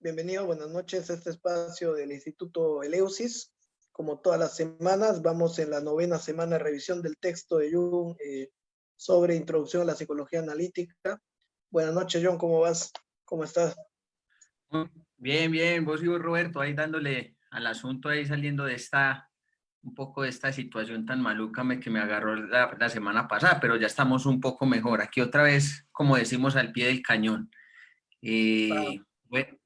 Bienvenido, buenas noches a este espacio del Instituto Eleusis. Como todas las semanas, vamos en la 9ª semana de revisión del texto de Jung sobre Introducción a la Psicología Analítica. Buenas noches, John, ¿cómo vas? ¿Cómo estás? Bien, bien, vos y vos, Roberto, ahí dándole al asunto, ahí saliendo de un poco de esta situación tan maluca que me agarró la semana pasada, pero ya estamos un poco mejor. Aquí otra vez, como decimos, al pie del cañón. Bueno,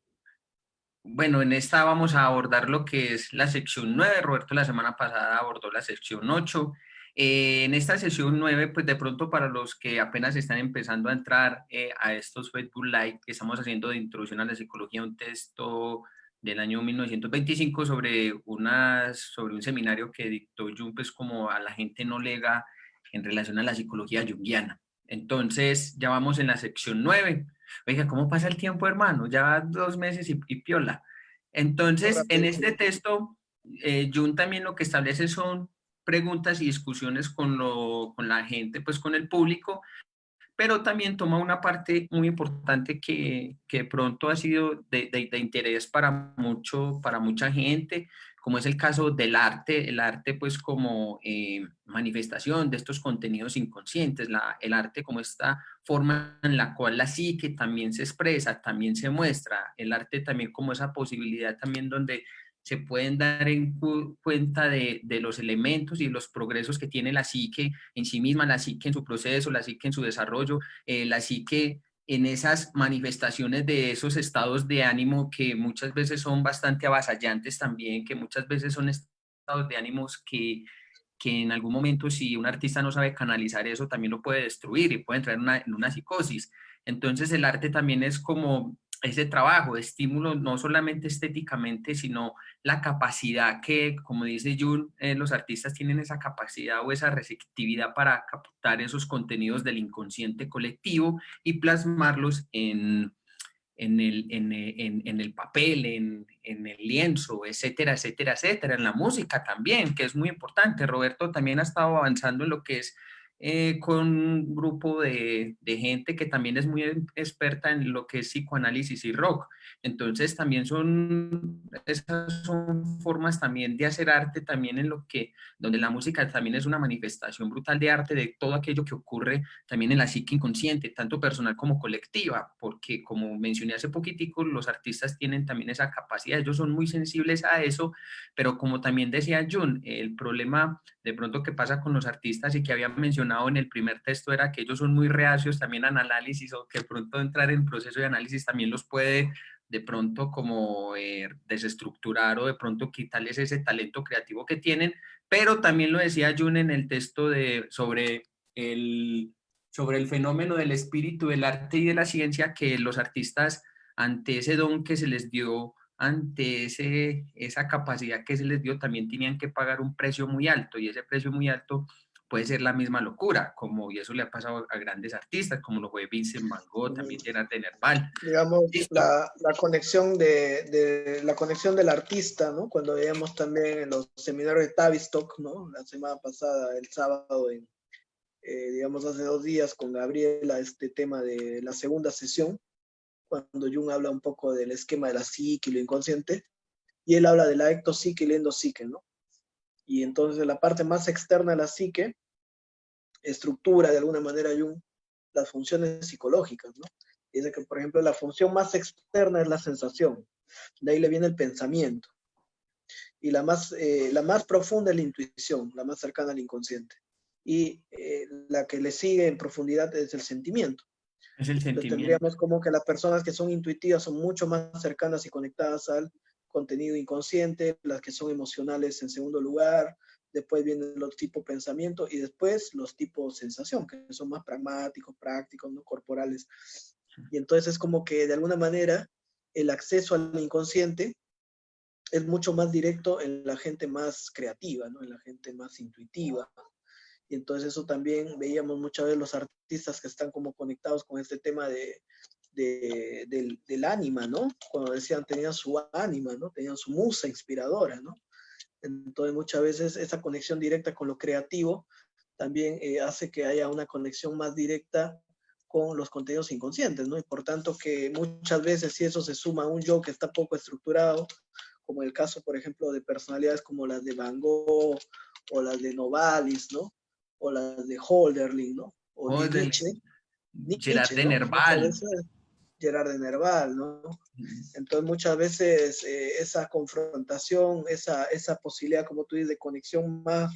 bueno, en esta vamos a abordar lo que es la sección 9. Roberto la semana pasada abordó la sección 8. En esta sección 9, pues de pronto para los que apenas están empezando a entrar a estos Facebook Live que estamos haciendo de introducción a la psicología, un texto del año 1925 sobre un seminario que dictó Jung, pues como a la gente no lega en relación a la psicología junguiana. Entonces, ya vamos en la sección 9. Oiga, ¿cómo pasa el tiempo, hermano? Ya 2 meses y piola. Entonces, en este texto, Jung también lo que establece son preguntas y discusiones con la gente, pues con el público, pero también toma una parte muy importante que de pronto ha sido de interés para mucha gente, como es el caso del arte, el arte pues como manifestación de estos contenidos inconscientes, el arte como esta forma en la cual la psique también se expresa, también se muestra, el arte también como esa posibilidad también donde se pueden dar en cuenta de los elementos y los progresos que tiene la psique en sí misma, la psique en su proceso, la psique en su desarrollo, la psique en esas manifestaciones de esos estados de ánimo que muchas veces son bastante avasallantes también, que muchas veces son estados de ánimos que en algún momento si un artista no sabe canalizar eso también lo puede destruir y puede entrar en una psicosis. Entonces el arte también es como ese trabajo, estímulo no solamente estéticamente, sino la capacidad que, como dice Jung, los artistas tienen esa capacidad o esa receptividad para captar esos contenidos del inconsciente colectivo y plasmarlos en el papel, en el lienzo, etcétera, etcétera, etcétera, en la música también, que es muy importante. Roberto también ha estado avanzando en lo que es con un grupo de gente que también es muy experta en lo que es psicoanálisis y rock. Entonces también esas son formas también de hacer arte también en lo que, donde la música también es una manifestación brutal de arte, de todo aquello que ocurre también en la psique inconsciente, tanto personal como colectiva, porque como mencioné hace poquitico, los artistas tienen también esa capacidad, ellos son muy sensibles a eso, pero como también decía Jung, el problema de pronto que pasa con los artistas y que había mencionado en el primer texto era que ellos son muy reacios también al análisis o que de pronto entrar en proceso de análisis también los puede de pronto como desestructurar o de pronto quitarles ese talento creativo que tienen, pero también lo decía Jung en el texto sobre el fenómeno del espíritu, del arte y de la ciencia, que los artistas ante ese don que se les dio, ante esa capacidad que se les dio, también tenían que pagar un precio muy alto y ese precio muy alto puede ser la misma locura, y eso le ha pasado a grandes artistas, como lo fue Vincent Van Gogh, también Gerard de Nerval. Digamos, la conexión la conexión del artista, ¿no? Cuando veíamos también en los seminarios de Tavistock, ¿no? La semana pasada, el sábado, digamos, hace 2 días con Gabriela, este tema de la segunda sesión, cuando Jung habla un poco del esquema de la psique y lo inconsciente, y él habla de la ectopsique y la endopsique, ¿no? Y entonces la parte más externa de la psique estructura de alguna manera Jung las funciones psicológicas, ¿no? Dice que, por ejemplo, la función más externa es la sensación, de ahí le viene el pensamiento, y la más profunda es la intuición, la más cercana al inconsciente, y la que le sigue en profundidad es el sentimiento. Es el Entonces sentimiento. tendríamos como que las personas que son intuitivas son mucho más cercanas y conectadas al contenido inconsciente, las que son emocionales en segundo lugar, después vienen los tipos pensamiento y después los tipos sensación, que son más pragmáticos, prácticos, ¿no? Corporales. Y entonces es como que de alguna manera el acceso al inconsciente es mucho más directo en la gente más creativa, ¿no? En la gente más intuitiva. Y entonces eso también veíamos muchas veces los artistas que están como conectados con este tema del ánima, ¿no? Cuando decían tenían su ánima, ¿no? Tenían su musa inspiradora, ¿no? Entonces muchas veces esa conexión directa con lo creativo también hace que haya una conexión más directa con los contenidos inconscientes, ¿no? Y por tanto que muchas veces si eso se suma a un yo que está poco estructurado, como el caso, por ejemplo, de personalidades como las de Van Gogh o las de Novalis, ¿no? O las de Hölderlin, ¿no? O de Jódele, Gerard Nietzsche, de ¿no? Muchas Nerval. veces Gerard de Nerval, ¿no? Mm. Entonces muchas veces esa confrontación, esa posibilidad, como tú dices, de conexión más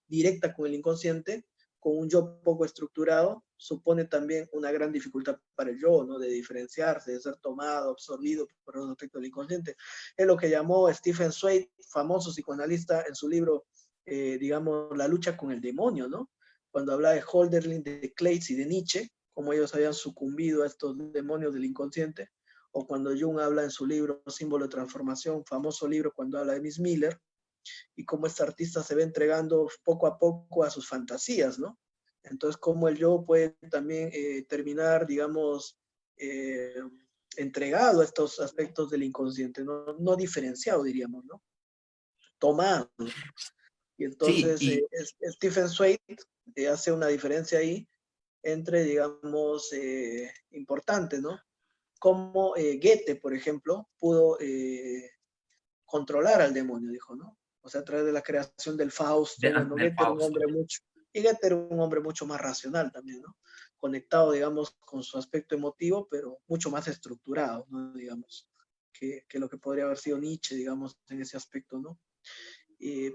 directa con el inconsciente, con un yo poco estructurado, supone también una gran dificultad para el yo, ¿no? De diferenciarse, de ser tomado, absorbido por los aspectos del inconsciente. Es lo que llamó Stephen Zweig, famoso psicoanalista, en su libro, digamos, La lucha con el demonio, ¿no? Cuando habla de Hölderlin, de Kleist y de Nietzsche, como ellos habían sucumbido a estos demonios del inconsciente, o cuando Jung habla en su libro Símbolo de Transformación, famoso libro cuando habla de Miss Miller, y cómo este artista se va entregando poco a poco a sus fantasías, ¿no? Entonces, cómo el yo puede también terminar, digamos, eh, entregado a estos aspectos del inconsciente, ¿no? No diferenciado, diríamos, ¿no? Tomado. Y Sí, entonces, y Stephen Zweig hace una diferencia ahí entre, digamos, importante, ¿no? Como Goethe, por ejemplo, pudo controlar al demonio, dijo, ¿no? O sea, a través de la creación del Fausto, bueno, del Goethe era un Fausto. hombre mucho, y Goethe era un hombre mucho más racional también, ¿no? Conectado, digamos, con su aspecto emotivo, pero mucho más estructurado, ¿no? Digamos, que lo que podría haber sido Nietzsche, digamos, en ese aspecto, ¿no?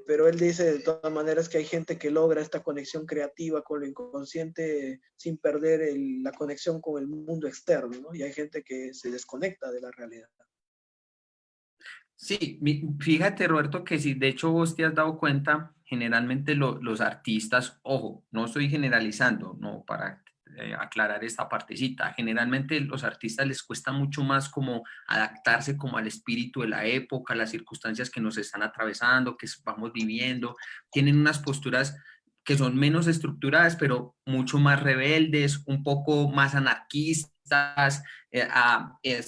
Pero él dice de todas maneras que hay gente que logra esta conexión creativa con lo inconsciente sin perder la conexión con el mundo externo, ¿no? Y hay gente que se desconecta de la realidad. Sí, fíjate, Roberto, que si de hecho vos te has dado cuenta, generalmente los artistas, ojo, no estoy generalizando, no, para aclarar esta partecita, generalmente los artistas les cuesta mucho más como adaptarse como al espíritu de la época, las circunstancias que nos están atravesando, que vamos viviendo, tienen unas posturas que son menos estructuradas, pero mucho más rebeldes, un poco más anarquistas,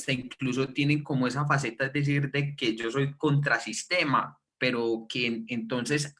incluso tienen como esa faceta, es decir, de que yo soy contrasistema, pero que entonces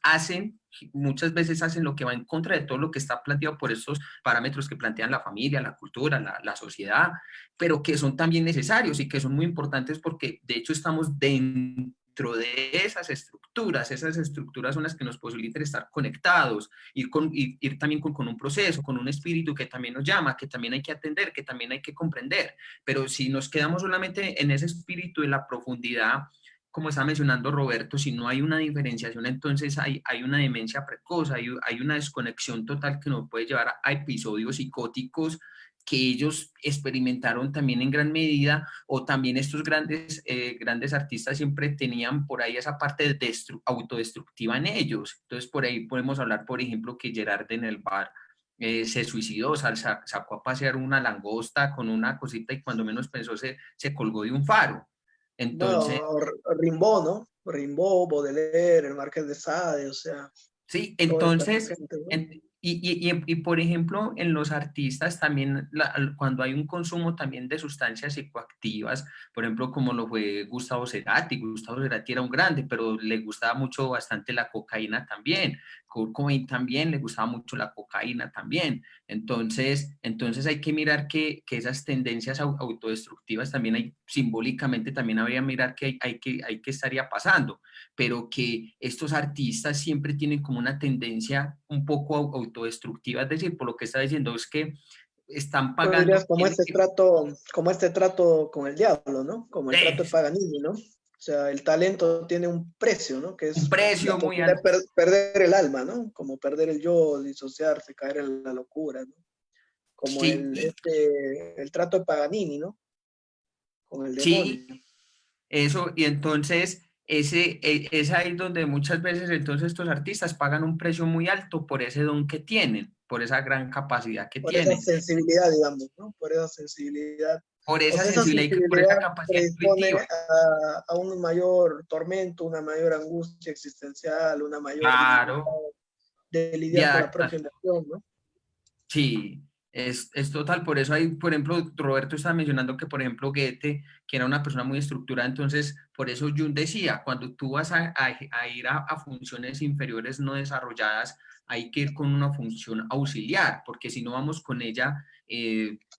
muchas veces hacen lo que va en contra de todo lo que está planteado por estos parámetros que plantean la familia, la cultura, la sociedad, pero que son también necesarios y que son muy importantes porque de hecho estamos dentro de esas estructuras son las que nos posibilitan estar conectados, ir también con un proceso, con un espíritu que también nos llama, que también hay que atender, que también hay que comprender. Pero si nos quedamos solamente en ese espíritu de la profundidad, como está mencionando Roberto, si no hay una diferenciación, entonces hay una demencia precoz, hay una desconexión total que nos puede llevar a episodios psicóticos que ellos experimentaron también en gran medida, o también estos grandes artistas siempre tenían por ahí esa parte autodestructiva en ellos. Entonces, por ahí podemos hablar, por ejemplo, que Gerard en el bar se suicidó, sacó a pasear una langosta con una cosita y cuando menos pensó se colgó de un faro. Entonces, No, Rimbaud, ¿no? Rimbaud, Baudelaire, el Marqués de Sade, o sea, sí, toda esta entonces, gente, ¿no? por ejemplo, en los artistas también, cuando hay un consumo también de sustancias psicoactivas, por ejemplo, como lo fue Gustavo Cerati era un grande, pero le gustaba mucho bastante la cocaína también, Kurt Cobain también le gustaba mucho la cocaína también, entonces hay que mirar que esas tendencias autodestructivas también hay, simbólicamente también habría que mirar que hay que estaría pasando, pero que estos artistas siempre tienen como una tendencia un poco autodestructiva, es decir, por lo que está diciendo es que están Tú pagando, dirías como este trato con el diablo, ¿no? Como el trato de eh, Paganini, ¿no? O sea, el talento tiene un precio, ¿no? Que un es la precio muy posibilidad de alto. perder el alma, ¿no? Como perder el yo, disociarse, caer en la locura, ¿no? Como Sí, el trato de Paganini, ¿no? Con el sí, demonio. eso, y entonces es ahí donde muchas veces entonces estos artistas pagan un precio muy alto por ese don que tienen, por esa gran capacidad que Por esa tienen, sensibilidad, digamos, ¿no? Por esa sensibilidad. por O esa sea, esa sensibilidad y por sensibilidad esa capacidad predispone intuitiva. a un mayor tormento, una mayor angustia existencial, una mayor dificultad Claro, de de lidiar con la adaptar. propia emoción, ¿no? Sí, es total. Por eso hay, por ejemplo, Roberto estaba mencionando que, por ejemplo, Goethe, que era una persona muy estructurada, entonces, por eso Jung decía, cuando tú vas a ir a funciones inferiores no desarrolladas, hay que ir con una función auxiliar, porque si no vamos con ella,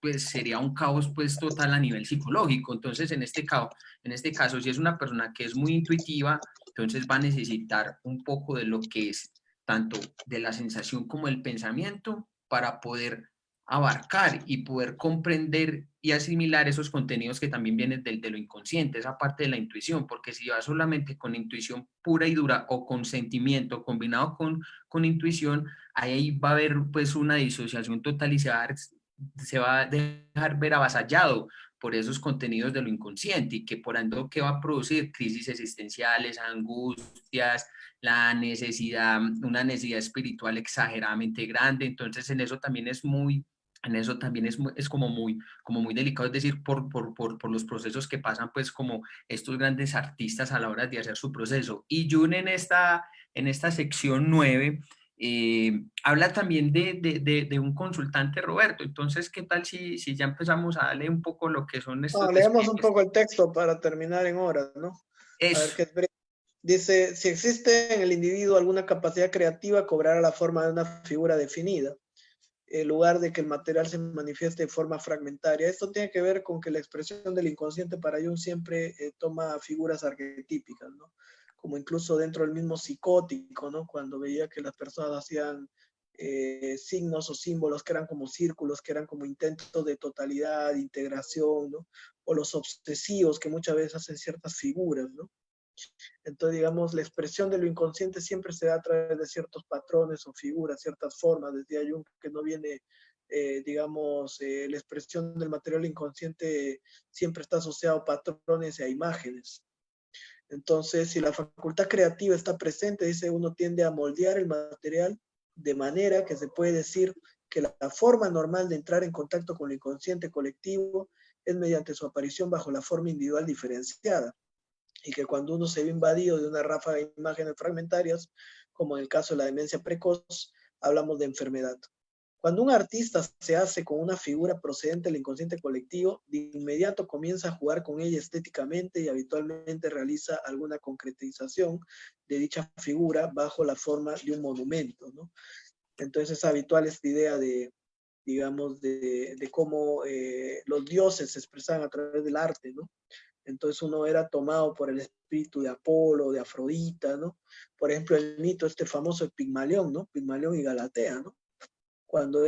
pues sería un caos pues total a nivel psicológico. Entonces, en este caso, si es una persona que es muy intuitiva, entonces va a necesitar un poco de lo que es tanto de la sensación como el pensamiento para poder abarcar y poder comprender y asimilar esos contenidos que también vienen de lo inconsciente, esa parte de la intuición, porque si va solamente con intuición pura y dura o con sentimiento combinado con intuición, ahí va a haber pues una disociación total y se va a dejar ver avasallado por esos contenidos de lo inconsciente y que por ende que va a producir crisis existenciales, angustias, la necesidad, una necesidad espiritual exageradamente grande. Entonces en eso también es muy, en eso también es como muy delicado, es decir, por los procesos que pasan pues como estos grandes artistas a la hora de hacer su proceso. Y Jun en esta sección 9 habla también de un consultante, Roberto. Entonces, ¿qué tal si ya empezamos a darle un poco lo que son estos No, leemos un despliegues? poco el texto para terminar en horas, ¿no? A ver Eso. qué es breve. Dice, si existe en el individuo alguna capacidad creativa, cobrará la forma de una figura definida, en lugar de que el material se manifieste de forma fragmentaria. Esto tiene que ver con que la expresión del inconsciente para Jung siempre toma figuras arquetípicas, ¿no? Como incluso dentro del mismo psicótico, ¿no? Cuando veía que las personas hacían signos o símbolos que eran como círculos, que eran como intentos de totalidad, de integración, ¿no? O los obsesivos que muchas veces hacen ciertas figuras, ¿no? Entonces, digamos, la expresión de lo inconsciente siempre se da a través de ciertos patrones o figuras, ciertas formas. Decía Jung que no viene, digamos, la expresión del material inconsciente siempre está asociado a patrones y a imágenes. Entonces, si la facultad creativa está presente, dice, uno tiende a moldear el material de manera que se puede decir que la forma normal de entrar en contacto con el inconsciente colectivo es mediante su aparición bajo la forma individual diferenciada y que cuando uno se ve invadido de una ráfaga de imágenes fragmentarias, como en el caso de la demencia precoz, hablamos de enfermedad. Cuando un artista se hace con una figura procedente del inconsciente colectivo, de inmediato comienza a jugar con ella estéticamente y habitualmente realiza alguna concretización de dicha figura bajo la forma de un monumento, ¿no? Entonces es habitual esta idea de, digamos, de cómo los dioses se expresaban a través del arte, ¿no? Entonces uno era tomado por el espíritu de Apolo, de Afrodita, ¿no? Por ejemplo, el mito este famoso de Pigmalión, ¿no? Pigmalión y Galatea, ¿no? Cuando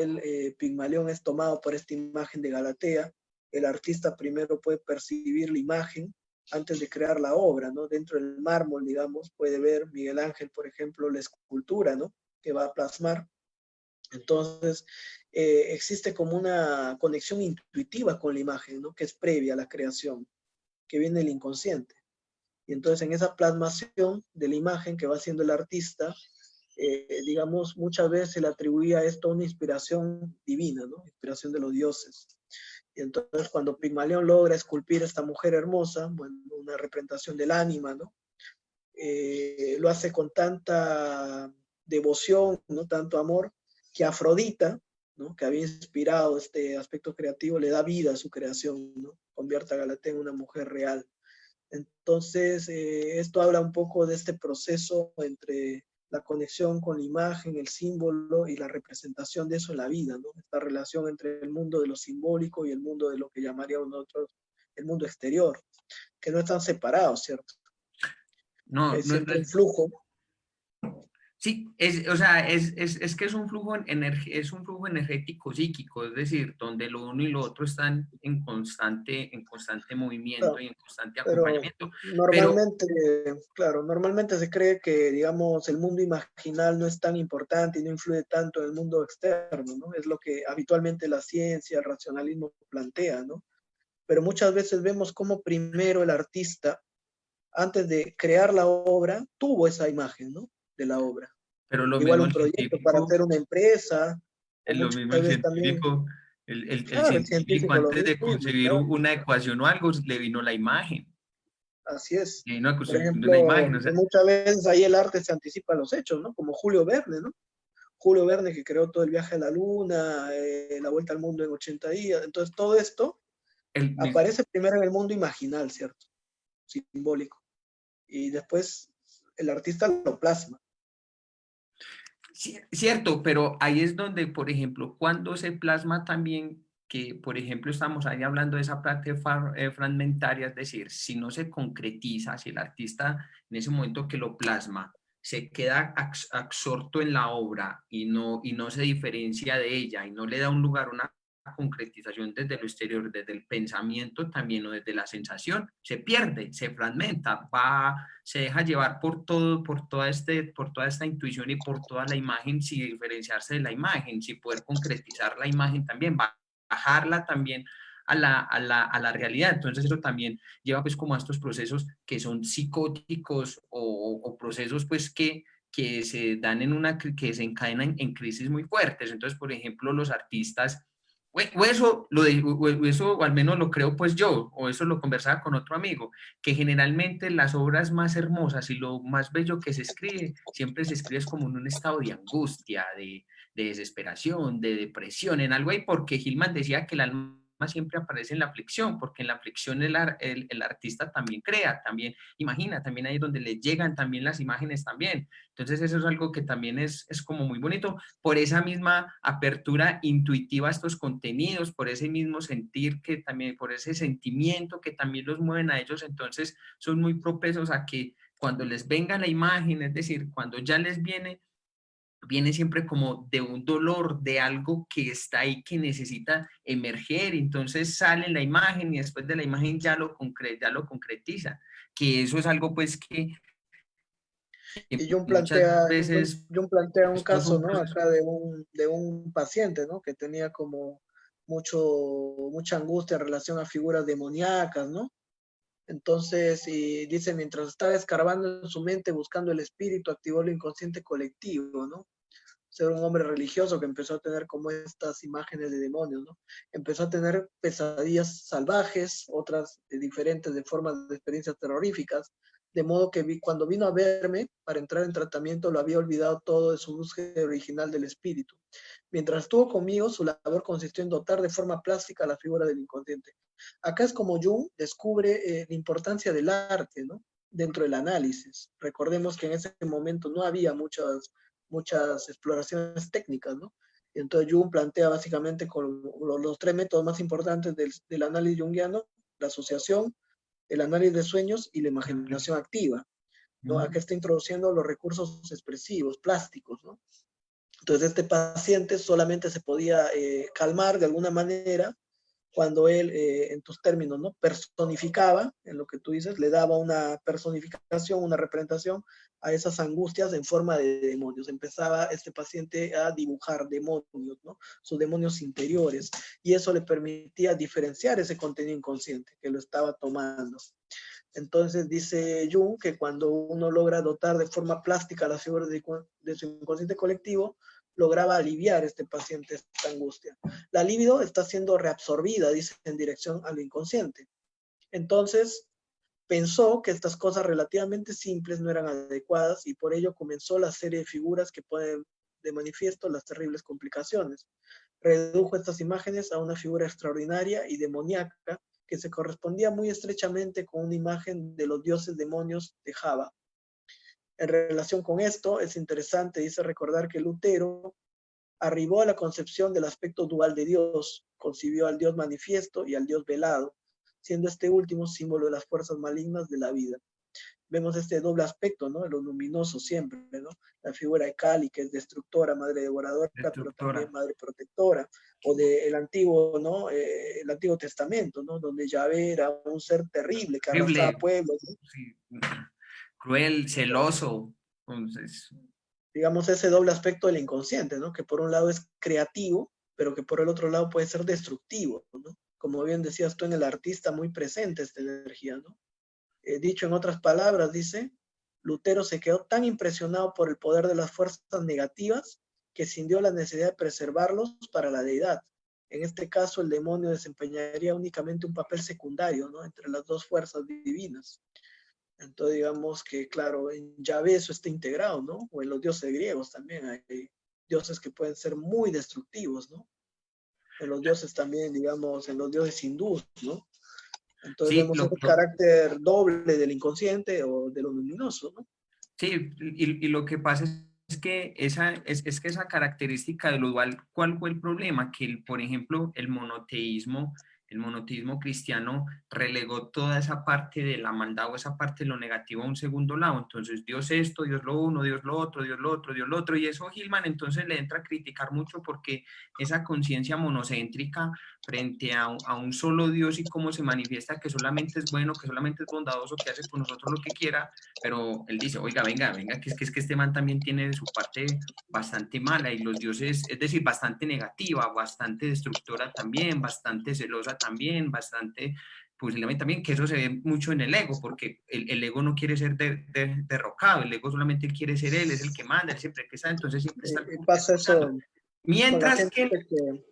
Pigmalión es tomado por esta imagen de Galatea, el artista primero puede percibir la imagen antes de crear la obra, ¿no? Dentro del mármol, digamos, puede ver Miguel Ángel, por ejemplo, la escultura, ¿no? Que va a plasmar. Entonces, existe como una conexión intuitiva con la imagen, ¿no? Que es previa a la creación, que viene del inconsciente. Y entonces en esa plasmación de la imagen que va haciendo el artista, digamos, muchas veces se le atribuía a esto una inspiración divina, ¿no? Inspiración de los dioses. Y entonces cuando Pigmalión logra esculpir a esta mujer hermosa, bueno, una representación del ánima, ¿no? Lo hace con tanta devoción, ¿no? Tanto amor, que Afrodita, ¿no? Que había inspirado este aspecto creativo, le da vida a su creación, ¿no? Convierte a Galatea en una mujer real. Entonces, esto habla un poco de este proceso entre la conexión con la imagen, el símbolo y la representación de eso en la vida, ¿no? Esta relación entre el mundo de lo simbólico y el mundo de lo que llamaríamos nosotros el mundo exterior, que no están separados, ¿cierto? No, Es no, siempre un flujo. sí, o sea, es que es un flujo, es un flujo energético psíquico, es decir, donde lo uno y lo otro están en constante movimiento Claro, y en constante pero acompañamiento, pero normalmente, claro, normalmente se cree que, digamos, el mundo imaginal no es tan importante y no influye tanto en el mundo externo, ¿no? Es lo que habitualmente la ciencia, el racionalismo plantea, ¿no? Pero muchas veces vemos cómo primero el artista, antes de crear la obra, tuvo esa imagen, ¿no? De la obra. pero lo Igual mismo un el proyecto para científico, hacer una empresa, o es lo muchas mismo el veces también, científico, el claro, el científico científico lo antes de mismo, concebir claro, una ecuación o algo, le vino la imagen, así es. le vino la Por construcción de una ejemplo, imagen, o sea, muchas veces ahí el arte se anticipa a los hechos, ¿no? Como Julio Verne, ¿no? Julio Verne que creó todo el viaje a la luna, la vuelta al mundo en 80 días. Entonces, todo esto el, aparece primero en el mundo imaginal, ¿cierto? Simbólico. Y después el artista lo plasma. Cierto, pero ahí es donde, por ejemplo, cuando se plasma también que, por ejemplo, estamos ahí hablando de esa parte fragmentaria, es decir, si no se concretiza, si el artista en ese momento que lo plasma se queda absorto en la obra y no se diferencia de ella y no le da un lugar, una concretización desde lo exterior, desde el pensamiento también o desde la sensación, se pierde, se fragmenta, se deja llevar por todo, por toda esta intuición y por toda la imagen sin diferenciarse de la imagen, sin poder concretizar la imagen también, bajarla también a la realidad. Entonces eso también lleva pues como a estos procesos que son psicóticos o procesos pues que se dan que se encadenan en crisis muy fuertes. Entonces, por ejemplo, los artistas o eso, eso, o al menos lo creo pues yo, o eso lo conversaba con otro amigo, que generalmente las obras más hermosas y lo más bello que se escribe, siempre se escribe es como en un estado de angustia, de desesperación, de depresión, en algo ahí, porque Gilman decía que el alma siempre aparece en la aflicción, porque en la aflicción el artista también crea, también imagina, también ahí es donde le llegan también las imágenes también. Entonces eso es algo que también es como muy bonito por esa misma apertura intuitiva a estos contenidos, por ese mismo sentir que también, por ese sentimiento que también los mueven a ellos, entonces son muy propensos a que cuando les venga la imagen, es decir, cuando ya les viene siempre como de un dolor, de algo que está ahí, que necesita emerger, entonces sale la imagen y después de la imagen ya lo concretiza, que eso es algo pues que Y Jung muchas plantea, veces Jung plantea un estos caso, son ¿no? procesos. Acá de un paciente, ¿no? Que tenía como mucha angustia en relación a figuras demoníacas, ¿no? Entonces, y dice, mientras estaba escarbando en su mente buscando el espíritu, activó el inconsciente colectivo, ¿no? Ser un hombre religioso que empezó a tener como estas imágenes de demonios, ¿no? Empezó a tener pesadillas salvajes, otras diferentes de formas de experiencias terroríficas, de modo que cuando vino a verme para entrar en tratamiento lo había olvidado todo de su búsqueda original del espíritu. Mientras estuvo conmigo, su labor consistió en dotar de forma plástica la figura del inconsciente. Acá es como Jung descubre la importancia del arte, ¿no? Dentro del análisis. Recordemos que en ese momento no había muchas exploraciones técnicas, ¿no? Entonces Jung plantea básicamente con los tres métodos más importantes del análisis junguiano, la asociación, el análisis de sueños y la imaginación activa, ¿no? Acá está introduciendo los recursos expresivos, plásticos, ¿no? Entonces este paciente solamente se podía calmar de alguna manera cuando él, en tus términos, ¿no? Personificaba, en lo que tú dices, le daba una personificación, una representación a esas angustias en forma de demonios. Empezaba este paciente a dibujar demonios, ¿no? Sus demonios interiores, y eso le permitía diferenciar ese contenido inconsciente que lo estaba tomando. Entonces dice Jung que cuando uno logra dotar de forma plástica las figuras de su inconsciente colectivo, lograba aliviar este paciente esta angustia. La libido está siendo reabsorbida, dice, en dirección al inconsciente. Entonces pensó que estas cosas relativamente simples no eran adecuadas y por ello comenzó la serie de figuras que ponen de manifiesto las terribles complicaciones. Redujo estas imágenes a una figura extraordinaria y demoníaca que se correspondía muy estrechamente con una imagen de los dioses demonios de Java. En relación con esto, es interesante, dice, recordar que Lutero arribó a la concepción del aspecto dual de Dios, concibió al Dios manifiesto y al Dios velado, siendo este último símbolo de las fuerzas malignas de la vida. Vemos este doble aspecto, ¿no? Lo luminoso siempre, ¿no? La figura de Kali, que es destructora, madre devoradora, pero también Destructora. madre protectora, o del antiguo, ¿no? El Antiguo Testamento, ¿no? Donde Yahvé era un ser terrible que arrasaba Horrible, pueblos, ¿no? sí, cruel, celoso. Entonces, Digamos, ese doble aspecto del inconsciente, ¿no? Que por un lado es creativo, pero que por el otro lado puede ser destructivo, ¿no? Como bien decías tú en el artista, muy presente esta energía, ¿no? Dicho en otras palabras, dice, Lutero se quedó tan impresionado por el poder de las fuerzas negativas que sintió la necesidad de preservarlos para la deidad. En este caso, el demonio desempeñaría únicamente un papel secundario, ¿no? Entre las dos fuerzas divinas. Entonces, digamos que, claro, en Yahvé eso está integrado, ¿no? O en los dioses griegos también hay dioses que pueden ser muy destructivos, ¿no? En los dioses también, digamos, en los dioses hindús, ¿no? Entonces sí, vemos ese carácter doble del inconsciente o de lo luminoso, ¿no? sí, y lo que pasa es es que esa característica de lo dual, ¿cuál fue el problema? Que, por ejemplo, el monoteísmo cristiano relegó toda esa parte de la maldad o esa parte de lo negativo a un segundo lado. Entonces, Dios esto, Dios lo uno, Dios lo otro, Dios lo otro, Dios lo otro. Y eso Hillman entonces le entra a criticar mucho porque esa conciencia monocéntrica frente a un solo Dios y cómo se manifiesta que solamente es bueno, que solamente es bondadoso, que hace por nosotros lo que quiera, pero él dice, oiga, venga, que es que este man también tiene su parte bastante mala y los dioses, es decir, bastante negativa, bastante destructora también, bastante celosa también, bastante posiblemente también, que eso se ve mucho en el ego, porque el ego no quiere ser derrocado, el ego solamente quiere ser él, es el que manda, él siempre que está, entonces siempre está Y pasa contemplando. eso con la Mientras gente que que...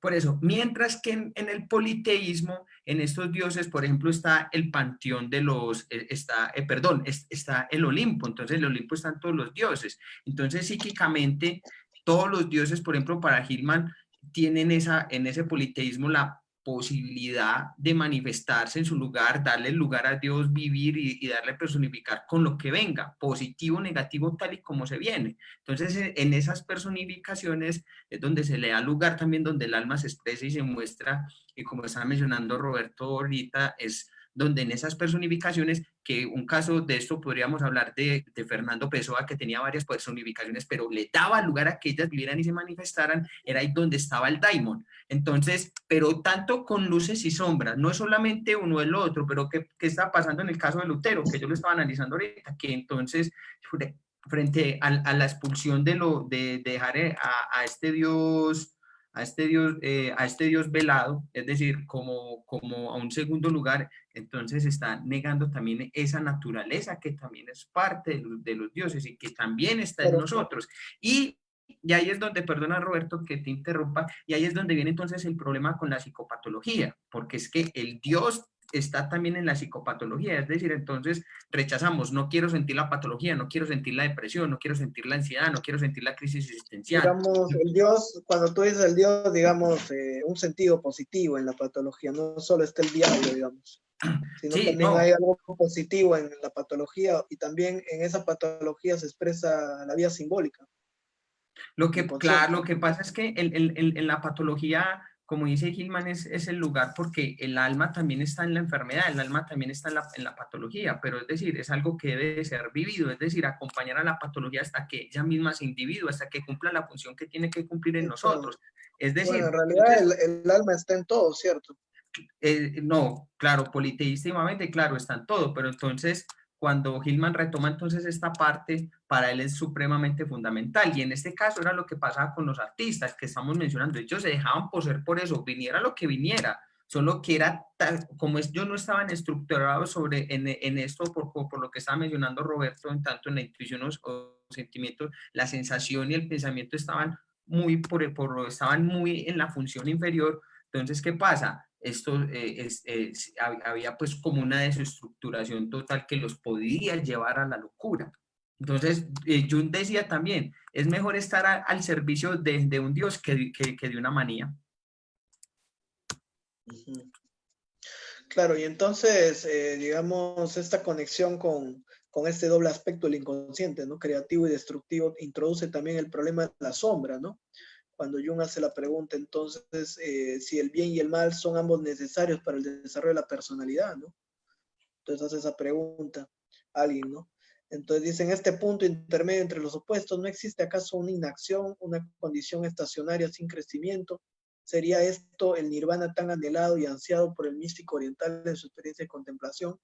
por eso, mientras que en el politeísmo, en estos dioses, por ejemplo, está el panteón de los, está el Olimpo, entonces el Olimpo están todos los dioses. Entonces, psíquicamente, todos los dioses, por ejemplo, para Hillman, tienen en ese politeísmo la posibilidad de manifestarse en su lugar, darle lugar a Dios, vivir y darle personificar con lo que venga, positivo, negativo, tal y como se viene. Entonces, en esas personificaciones, es donde se le da lugar también, donde el alma se expresa y se muestra, y como estaba mencionando Roberto ahorita, es donde en esas personificaciones, que un caso de esto podríamos hablar de Fernando Pessoa, que tenía varias personificaciones, pero le daba lugar a que ellas vivieran y se manifestaran, era ahí donde estaba el daimon. Entonces, pero tanto con luces y sombras, no es solamente uno el otro, pero ¿qué está pasando en el caso de Lutero? Que yo lo estaba analizando ahorita, que entonces frente a la expulsión de dejar a este Dios velado, es decir, como a un segundo lugar, entonces está negando también esa naturaleza que también es parte de los dioses y que también está en Pero, nosotros. Y ahí es donde, perdona Roberto que te interrumpa, y ahí es donde viene entonces el problema con la psicopatología, porque es que el Dios está también en la psicopatología, es decir, entonces rechazamos, no quiero sentir la patología, no quiero sentir la depresión, no quiero sentir la ansiedad, no quiero sentir la crisis existencial. digamos, el Dios, cuando tú dices el Dios, digamos, un sentido positivo en la patología, no solo está el diablo, digamos, sino Sí, también no, hay algo positivo en la patología y también en esa patología se expresa la vida simbólica, claro, inconsciente. lo que pasa es que en la patología, como dice Gilman, es el lugar porque el alma también está en la enfermedad, el alma también está en la patología, pero es decir, es algo que debe de ser vivido, es decir, acompañar a la patología hasta que ella misma se individua, hasta que cumpla la función que tiene que cumplir en Exacto. nosotros. Es Bueno, decir, en realidad entonces, el alma está en todo, ¿cierto? no, claro, politeístimamente, claro, está en todo, pero entonces cuando Hillman retoma entonces esta parte, para él es supremamente fundamental. Y en este caso era lo que pasaba con los artistas que estamos mencionando. Ellos se dejaban poseer por eso, viniera lo que viniera. Solo que era tal, como yo no estaban estructurados en esto, por lo que estaba mencionando Roberto, en tanto en la intuición o sentimientos, la sensación y el pensamiento estaban estaban muy en la función inferior. Entonces, ¿qué pasa? Esto había pues como una desestructuración total que los podía llevar a la locura. Entonces, Jung decía también, es mejor estar al servicio de un Dios que de una manía. Ujú. Claro, y entonces, digamos, esta conexión con este doble aspecto del inconsciente, ¿no? Creativo y destructivo, introduce también el problema de la sombra, ¿no? Cuando Jung hace la pregunta, entonces, si el bien y el mal son ambos necesarios para el desarrollo de la personalidad, ¿no? Entonces hace esa pregunta a alguien, ¿no? Entonces dice, en este punto intermedio entre los opuestos, ¿no existe acaso una inacción, una condición estacionaria sin crecimiento? ¿Sería esto el nirvana tan anhelado y ansiado por el místico oriental en su experiencia de contemplación?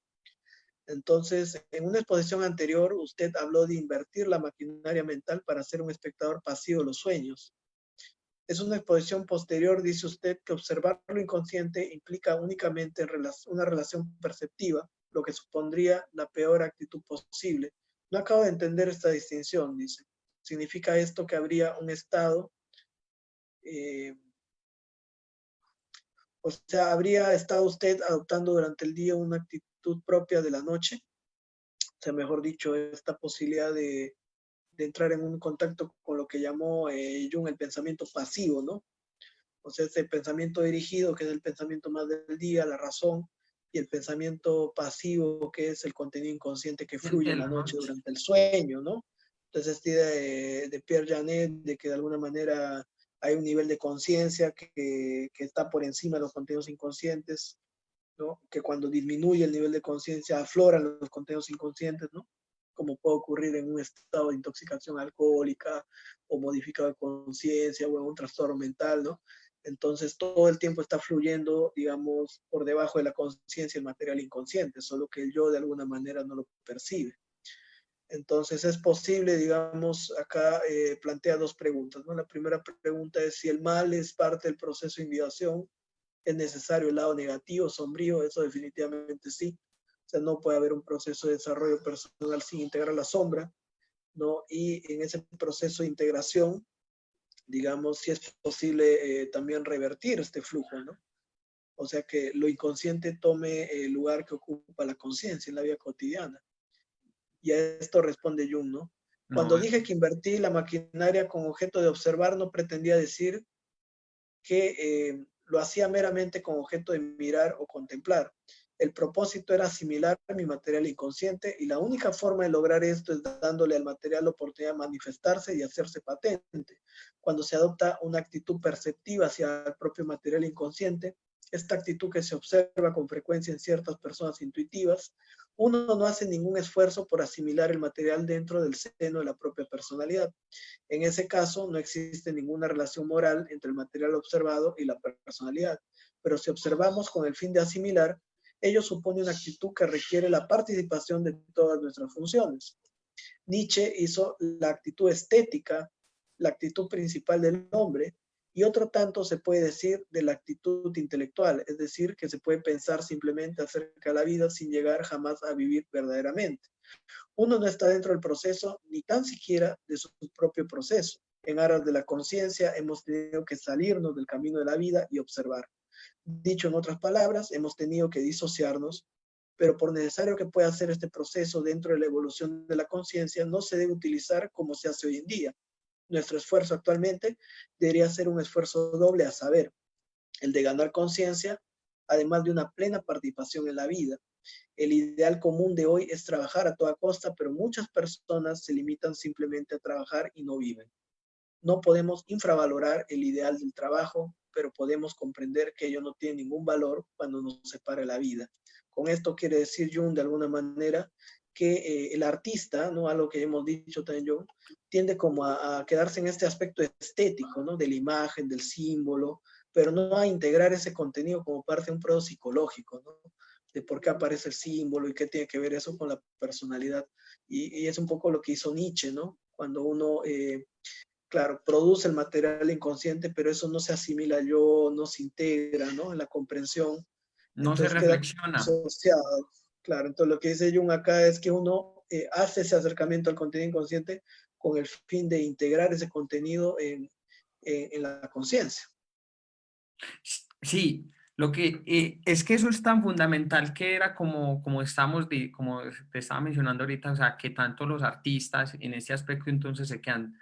Entonces, en una exposición anterior, usted habló de invertir la maquinaria mental para ser un espectador pasivo de los sueños. Es una exposición posterior, dice usted, que observar lo inconsciente implica únicamente una relación perceptiva, lo que supondría la peor actitud posible. No acabo de entender esta distinción, dice. ¿Significa esto que habría un estado, eh, o sea, habría estado usted adoptando durante el día una actitud propia de la noche? O sea, mejor dicho, esta posibilidad de entrar en un contacto con lo que llamó Jung el pensamiento pasivo, ¿no? O sea, ese pensamiento dirigido, que es el pensamiento más del día, la razón, y el pensamiento pasivo, que es el contenido inconsciente que fluye De en la la noche noche. durante el sueño, ¿no? Entonces, esta idea de Pierre Janet, de que de alguna manera hay un nivel de conciencia que está por encima de los contenidos inconscientes, ¿no? Que cuando disminuye el nivel de conciencia afloran los contenidos inconscientes, ¿no? Como puede ocurrir en un estado de intoxicación alcohólica o modificado de conciencia o en un trastorno mental, ¿no? Entonces todo el tiempo está fluyendo, digamos, por debajo de la conciencia el material inconsciente, solo que el yo de alguna manera no lo percibe. Entonces es posible, digamos, acá plantea dos preguntas, ¿no? La primera pregunta es si el mal es parte del proceso de individuación, es necesario el lado negativo, sombrío, eso definitivamente sí. O sea, no puede haber un proceso de desarrollo personal sin integrar la sombra, ¿no? Y en ese proceso de integración, digamos, si es posible también revertir este flujo, ¿no? O sea, que lo inconsciente tome el lugar que ocupa la conciencia en la vida cotidiana. Y a esto responde Jung, ¿no? Cuando No, dije que invertí la maquinaria con objeto de observar, no pretendía decir que lo hacía meramente con objeto de mirar o contemplar. El propósito era asimilar mi material inconsciente y la única forma de lograr esto es dándole al material la oportunidad de manifestarse y hacerse patente. Cuando se adopta una actitud perceptiva hacia el propio material inconsciente, esta actitud que se observa con frecuencia en ciertas personas intuitivas, uno no hace ningún esfuerzo por asimilar el material dentro del seno de la propia personalidad. En ese caso, no existe ninguna relación moral entre el material observado y la personalidad, pero si observamos con el fin de asimilar, ello supone una actitud que requiere la participación de todas nuestras funciones. Nietzsche hizo la actitud estética, la actitud principal del hombre, y otro tanto se puede decir de la actitud intelectual, es decir, que se puede pensar simplemente acerca de la vida sin llegar jamás a vivir verdaderamente. Uno no está dentro del proceso, ni tan siquiera de su propio proceso. En aras de la conciencia hemos tenido que salirnos del camino de la vida y observar. Dicho en otras palabras, hemos tenido que disociarnos, pero por necesario que pueda ser este proceso dentro de la evolución de la conciencia, no se debe utilizar como se hace hoy en día. Nuestro esfuerzo actualmente debería ser un esfuerzo doble, a saber, el de ganar conciencia, además de una plena participación en la vida. El ideal común de hoy es trabajar a toda costa, pero muchas personas se limitan simplemente a trabajar y no viven. No podemos infravalorar el ideal del trabajo, pero podemos comprender que ello no tiene ningún valor cuando nos separa la vida. Con esto quiere decir Jung de alguna manera que el artista, ¿no? Algo que hemos dicho también Jung, tiende como a quedarse en este aspecto estético, ¿no? De la imagen, del símbolo, pero no a integrar ese contenido como parte de un proceso psicológico, ¿no? De por qué aparece el símbolo y qué tiene que ver eso con la personalidad. Y es un poco lo que hizo Nietzsche, ¿no? Cuando uno claro, produce el material inconsciente, pero eso no se asimila yo, no se integra, ¿no? En la comprensión, no se entonces queda reflexiona. asociado. Claro, entonces lo que dice Jung acá es que uno hace ese acercamiento al contenido inconsciente con el fin de integrar ese contenido en la conciencia. Sí, lo que es que eso es tan fundamental que era como estamos, como te estaba mencionando ahorita, o sea, que tanto los artistas en este aspecto entonces se quedan,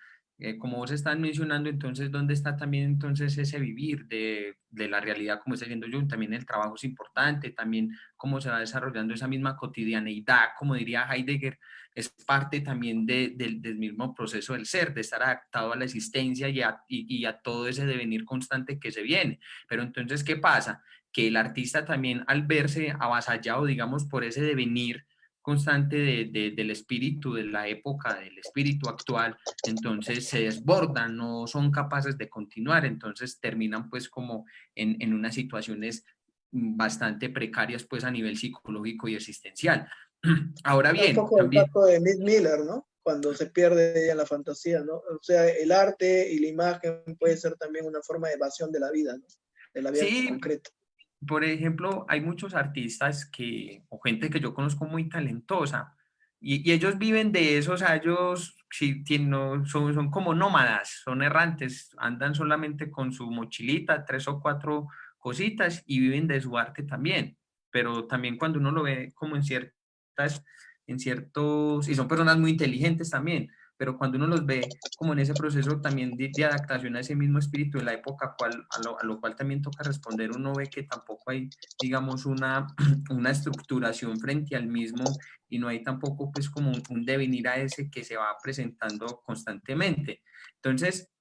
como vos estás mencionando, entonces, ¿dónde está también entonces ese vivir de la realidad, como está diciendo yo? También el trabajo es importante, también cómo se va desarrollando esa misma cotidianeidad, como diría Heidegger, es parte también del mismo proceso del ser, de estar adaptado a la existencia y a todo ese devenir constante que se viene. Pero entonces, ¿qué pasa? Que el artista también al verse avasallado, digamos, por ese devenir constante del espíritu de la época, del espíritu actual, entonces se desbordan, no son capaces de continuar, entonces terminan pues como en unas situaciones bastante precarias pues a nivel psicológico y existencial. Ahora Un bien, poco el también... caso de Miss Miller, ¿no? Cuando se pierde en la fantasía, ¿no? O sea, el arte y la imagen puede ser también una forma de evasión de la vida, ¿no? De la vida Sí, concreta. por ejemplo, hay muchos artistas o gente que yo conozco muy talentosa, y ellos viven de eso, o sea, ellos sí, no, son como nómadas, son errantes, andan solamente con su mochilita, tres o cuatro cositas, y viven de su arte también. Pero también cuando uno lo ve como en ciertos, y son personas muy inteligentes también, pero cuando uno los ve como en ese proceso también de adaptación a ese mismo espíritu de la época a lo cual también toca responder, uno ve que tampoco hay, digamos, una estructuración frente al mismo y no hay tampoco pues como un devenir a ese que se va presentando constantemente. Entonces,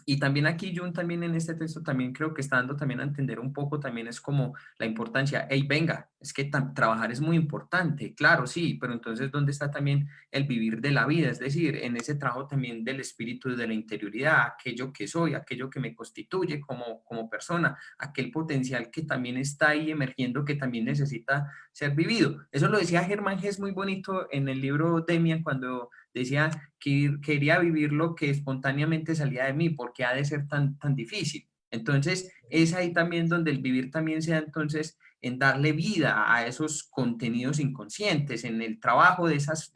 y también aquí Jung también en este texto también creo que está dando también a entender un poco también es como la importancia, hey, venga, es que trabajar es muy importante, claro, sí, pero entonces ¿dónde está también el vivir de la vida? Es decir, en ese trabajo también del espíritu, de la interioridad, aquello que soy, aquello que me constituye como persona, aquel potencial que también está ahí emergiendo, que también necesita ser vivido. Eso lo decía Germán Hesse muy bonito en el libro Demian cuando decía que quería vivir lo que espontáneamente salía de mí, porque ha de ser tan difícil. Entonces, es ahí también donde el vivir también sea entonces en darle vida a esos contenidos inconscientes, en el trabajo de esas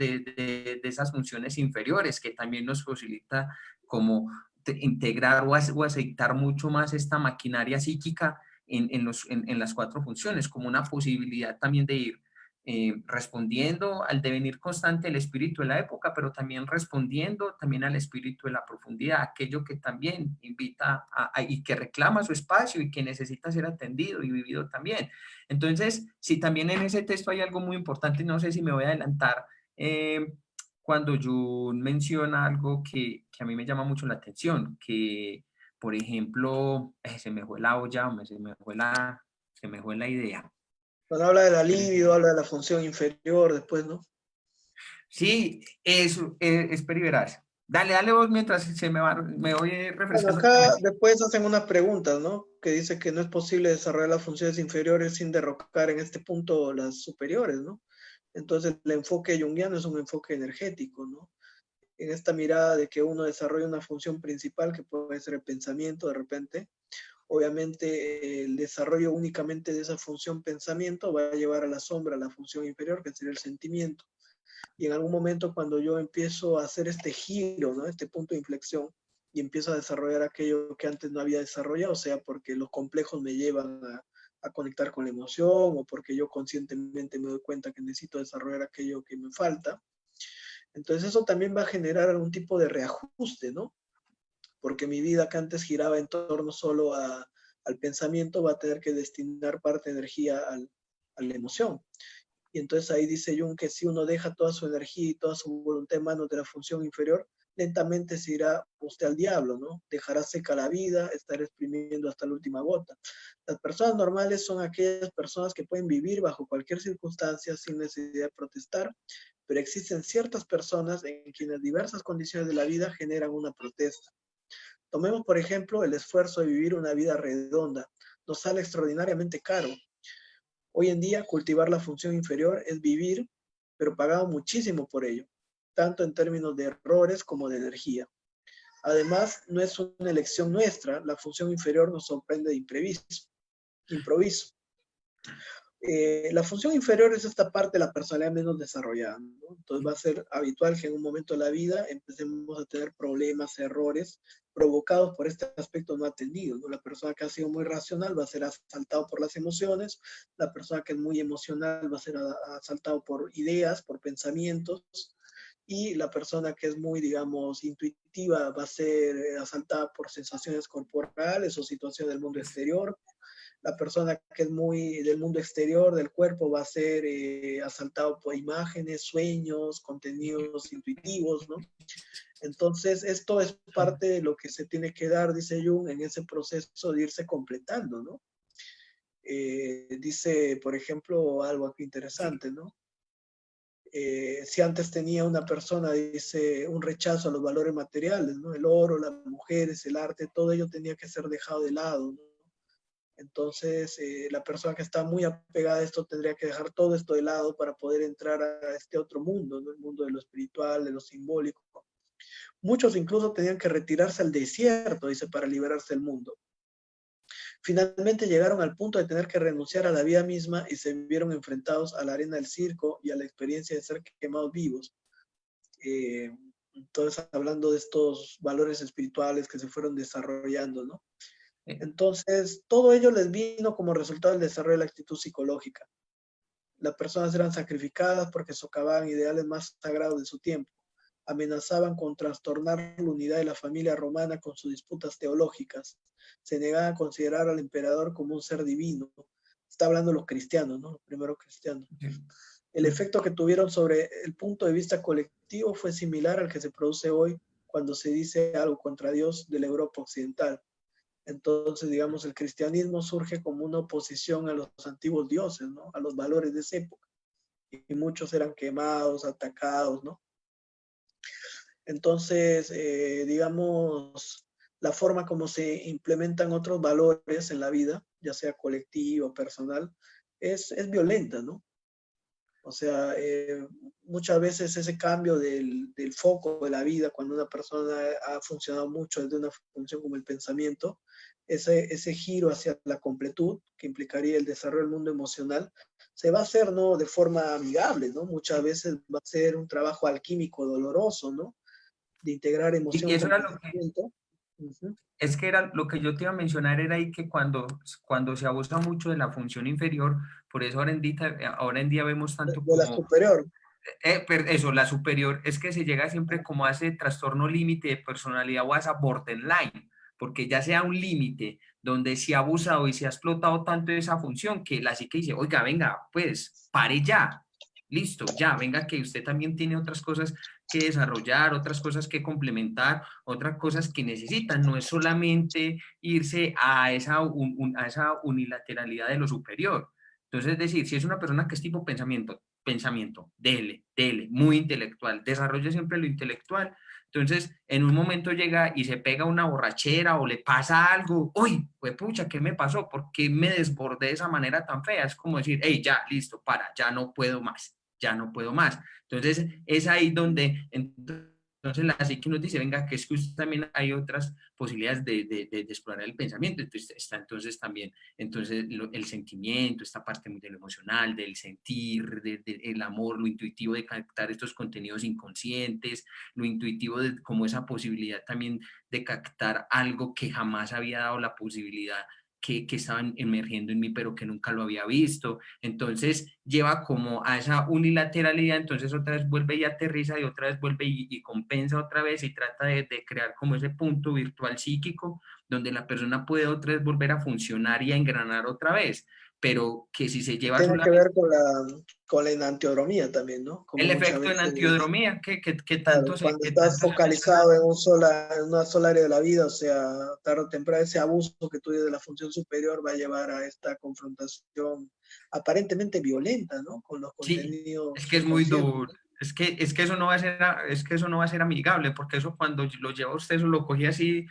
funciones inferiores que también nos posibilita como integrar o aceitar mucho más esta maquinaria psíquica en las cuatro funciones, como una posibilidad también de ir respondiendo al devenir constante del espíritu de la época, pero también respondiendo también al espíritu de la profundidad, aquello que también invita y que reclama su espacio y que necesita ser atendido y vivido también. Entonces, si también en ese texto hay algo muy importante, no sé si me voy a adelantar, cuando Jung menciona algo que a mí me llama mucho la atención, que, por ejemplo, se me fue la olla, se me fue la idea. Cuando habla de la libido, habla de la función inferior después, ¿no? Sí, eso, espera y verás. Dale vos mientras me voy Bueno, refrescando. acá después hacen unas preguntas, ¿no? Que dice que no es posible desarrollar las funciones inferiores sin derrocar en este punto las superiores, ¿no? Entonces el enfoque junguiano es un enfoque energético, ¿no? En esta mirada de que uno desarrolla una función principal que puede ser el pensamiento de repente, obviamente el desarrollo únicamente de esa función pensamiento va a llevar a la sombra la función inferior, que sería el sentimiento. Y en algún momento cuando yo empiezo a hacer este giro, ¿no? Este punto de inflexión, y empiezo a desarrollar aquello que antes no había desarrollado, o sea, porque los complejos me llevan a conectar con la emoción o porque yo conscientemente me doy cuenta que necesito desarrollar aquello que me falta. Entonces eso también va a generar algún tipo de reajuste, ¿no? Porque mi vida que antes giraba en torno solo al pensamiento va a tener que destinar parte de energía a la emoción. Y entonces ahí dice Jung que si uno deja toda su energía y toda su voluntad en manos de la función inferior, lentamente se irá usted al diablo, ¿no? Dejará seca la vida, estará exprimiendo hasta la última gota. Las personas normales son aquellas personas que pueden vivir bajo cualquier circunstancia sin necesidad de protestar, pero existen ciertas personas en quienes diversas condiciones de la vida generan una protesta. Tomemos, por ejemplo, el esfuerzo de vivir una vida redonda. Nos sale extraordinariamente caro. Hoy en día, cultivar la función inferior es vivir, pero pagado muchísimo por ello, tanto en términos de errores como de energía. Además, no es una elección nuestra, la función inferior nos sorprende de improviso. La función inferior es esta parte de la personalidad menos desarrollada, ¿no? Entonces va a ser habitual que en un momento de la vida empecemos a tener problemas, errores provocados por este aspecto no atendido, ¿no? La persona que ha sido muy racional va a ser asaltado por las emociones, la persona que es muy emocional va a ser asaltado por ideas, por pensamientos, y la persona que es muy, digamos, intuitiva va a ser asaltada por sensaciones corporales o situaciones del mundo exterior. La persona que es muy del mundo exterior, del cuerpo, va a ser asaltado por imágenes, sueños, contenidos intuitivos, ¿no? Entonces, esto es parte de lo que se tiene que dar, dice Jung, en ese proceso de irse completando, ¿no? Dice, por ejemplo, algo aquí interesante, ¿no? Si antes tenía una persona, dice, un rechazo a los valores materiales, ¿no? El oro, las mujeres, el arte, todo ello tenía que ser dejado de lado, ¿no? Entonces, la persona que está muy apegada a esto tendría que dejar todo esto de lado para poder entrar a este otro mundo, ¿no? El mundo de lo espiritual, de lo simbólico. Muchos incluso tenían que retirarse al desierto, dice, para liberarse del mundo. Finalmente llegaron al punto de tener que renunciar a la vida misma y se vieron enfrentados a la arena del circo y a la experiencia de ser quemados vivos. Entonces, hablando de estos valores espirituales que se fueron desarrollando, ¿no? Entonces, todo ello les vino como resultado del desarrollo de la actitud psicológica. Las personas eran sacrificadas porque socavaban ideales más sagrados de su tiempo. amenazaban con trastornar la unidad de la familia romana con sus disputas teológicas. Se negaban a considerar al emperador como un ser divino. Está hablando los cristianos, ¿no? Los primeros cristianos. El efecto que tuvieron sobre el punto de vista colectivo fue similar al que se produce hoy cuando se dice algo contra Dios de la Europa occidental. Entonces, digamos, el cristianismo surge como una oposición a los antiguos dioses, ¿no? A los valores de esa época. Y muchos eran quemados, atacados, ¿no? Entonces, digamos, la forma como se implementan otros valores en la vida, ya sea colectiva o personal, es violenta, ¿no? O sea, muchas veces ese cambio del foco de la vida, cuando una persona ha funcionado mucho desde una función como el pensamiento, ese giro hacia la completud, que implicaría el desarrollo del mundo emocional, se va a hacer, ¿no? De forma amigable, ¿no? Muchas veces va a ser un trabajo alquímico doloroso, ¿no? De integrar Y emoción eso con era lo que, pensamiento. Uh-huh. es que era lo que yo te iba a mencionar, era ahí que cuando se abusa mucho de la función inferior, por eso ahora en día vemos tanto De la como superior. eso, la superior, es que se llega siempre como a ese trastorno límite de personalidad o a esa borderline, porque ya sea un límite donde se ha abusado y se ha explotado tanto esa función que la psique dice, oiga, venga, pues pare ya, listo, ya, venga que usted también tiene otras cosas que desarrollar, otras cosas que complementar, otras cosas que necesitan, no es solamente irse a a esa unilateralidad de lo superior. Entonces, es decir, si es una persona que es tipo pensamiento, dele, muy intelectual, desarrolla siempre lo intelectual. Entonces, en un momento llega y se pega una borrachera o le pasa algo, uy, pues pucha, ¿qué me pasó? ¿Por qué me desbordé de esa manera tan fea? Es como decir, hey, ya, listo, para, ya no puedo más, ya no puedo más. Entonces, es ahí donde, entonces la psique nos dice, venga, que es que usted también hay otras posibilidades de explorar el pensamiento. Entonces, está entonces también el sentimiento, esta parte muy de lo emocional, del sentir, el amor, lo intuitivo de captar estos contenidos inconscientes, lo intuitivo de como esa posibilidad también de captar algo que jamás había dado la posibilidad que estaban emergiendo en mí, pero que nunca lo había visto. Entonces lleva como a esa unilateralidad, entonces otra vez vuelve y aterriza y otra vez vuelve y compensa otra vez y trata de crear como ese punto virtual psíquico donde la persona puede otra vez volver a funcionar y a engranar otra vez, pero que si se Y lleva tiene que solamente ver con la enantiodromía también, ¿no? Como el muchas efecto de la veces, antiodromía, que claro, tanto cuando que estás tanto se menciona. focalizado en una sola área de la vida, o sea, tarde o temprano ese abuso que tú dices de la función superior va a llevar a esta confrontación aparentemente violenta, ¿no? Con los Sí, contenidos es que es muy subconscientes, duro. ¿no? Es que eso no va a ser, es que eso no va a ser amigable, porque eso cuando lo lleva usted, eso lo coge así,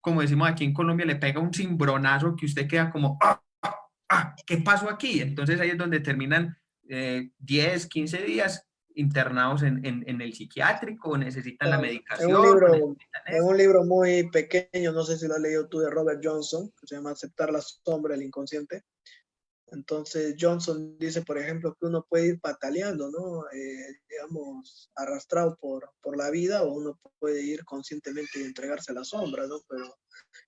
como decimos aquí en Colombia, le pega un cimbronazo que usted queda como, ¿qué pasó aquí? Entonces ahí es donde terminan 10, 15 días internados en el psiquiátrico, necesitan la Claro. medicación, o necesitan En esto. un libro muy pequeño, no sé si lo has leído tú, de Robert Johnson, que se llama Aceptar la sombra del inconsciente. Entonces Johnson dice, por ejemplo, que uno puede ir pataleando, ¿no? Digamos, arrastrado por la vida, o uno puede ir conscientemente y entregarse a la sombra, ¿no? Pero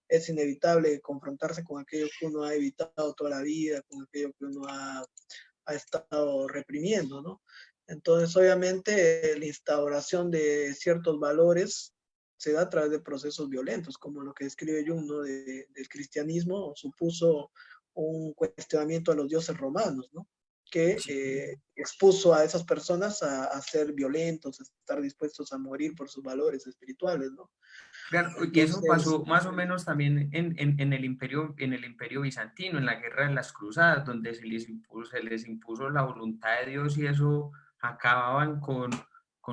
es inevitable confrontarse con aquello que uno ha evitado toda la vida, con aquello que uno ha estado reprimiendo, ¿no? Entonces, obviamente, la instauración de ciertos valores se da a través de procesos violentos, como lo que describe Jung, ¿no? Del cristianismo supuso un cuestionamiento a los dioses romanos, ¿no? Que Sí. expuso a esas personas a ser violentos, a estar dispuestos a morir por sus valores espirituales, ¿no? Claro, y eso Entonces, pasó más o menos también en el imperio bizantino, en la guerra de las cruzadas, donde se les impuso la voluntad de Dios y eso acababan con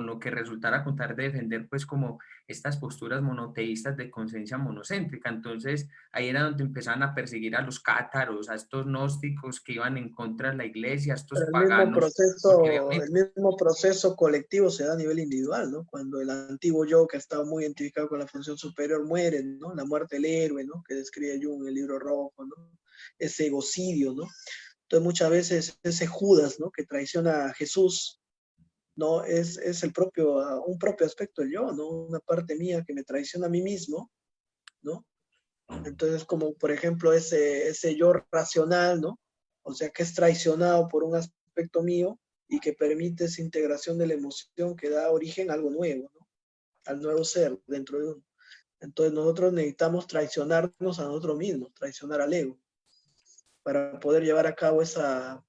lo que resultara contar de defender pues como estas posturas monoteístas de conciencia monocéntrica. Entonces ahí era donde empezaban a perseguir a los cátaros, a estos gnósticos que iban en contra de la iglesia, a estos pero paganos, porque había el mismo proceso colectivo se da a nivel individual, ¿no? Cuando el antiguo yo, que estaba muy identificado con la función superior, muere, ¿no? La muerte del héroe, ¿no? Que describe Jung en el libro rojo, ¿no? Ese egocidio, ¿no? Entonces muchas veces ese Judas, ¿no? Que traiciona a Jesús, ¿no? Es un propio aspecto del yo, ¿no? Una parte mía que me traiciona a mí mismo, ¿no? Entonces, como por ejemplo ese yo racional, ¿no? O sea, que es traicionado por un aspecto mío y que permite esa integración de la emoción que da origen a algo nuevo, ¿no? al nuevo ser dentro de uno. Entonces nosotros necesitamos traicionarnos a nosotros mismos, traicionar al ego, para poder llevar a cabo esa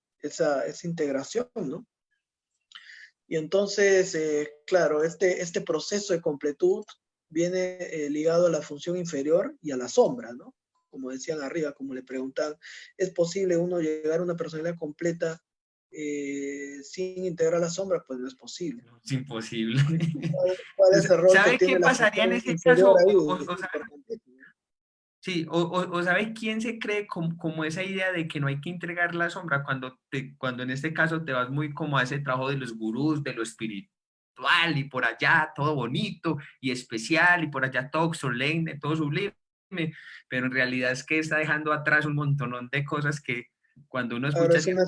integración, ¿no? Y entonces, claro, este proceso de completud viene ligado a la función inferior y a la sombra, ¿no? Como decían arriba, como le preguntaban, ¿es posible uno llegar a una personalidad completa sin integrar la sombra? Pues no es posible. Es imposible. ¿Cuál es el rol que ¿Sabe qué tiene la pasaría en función ese inferior caso? ahí? Es importantísimo. Sí, o ¿sabe quién se cree como esa idea de que no hay que entregar la sombra cuando en este caso te vas muy como a ese trabajo de los gurús, de lo espiritual y por allá todo bonito y especial y por allá todo solemne, todo sublime, pero en realidad es que está dejando atrás un montón de cosas que cuando uno Ahora escucha es cierto,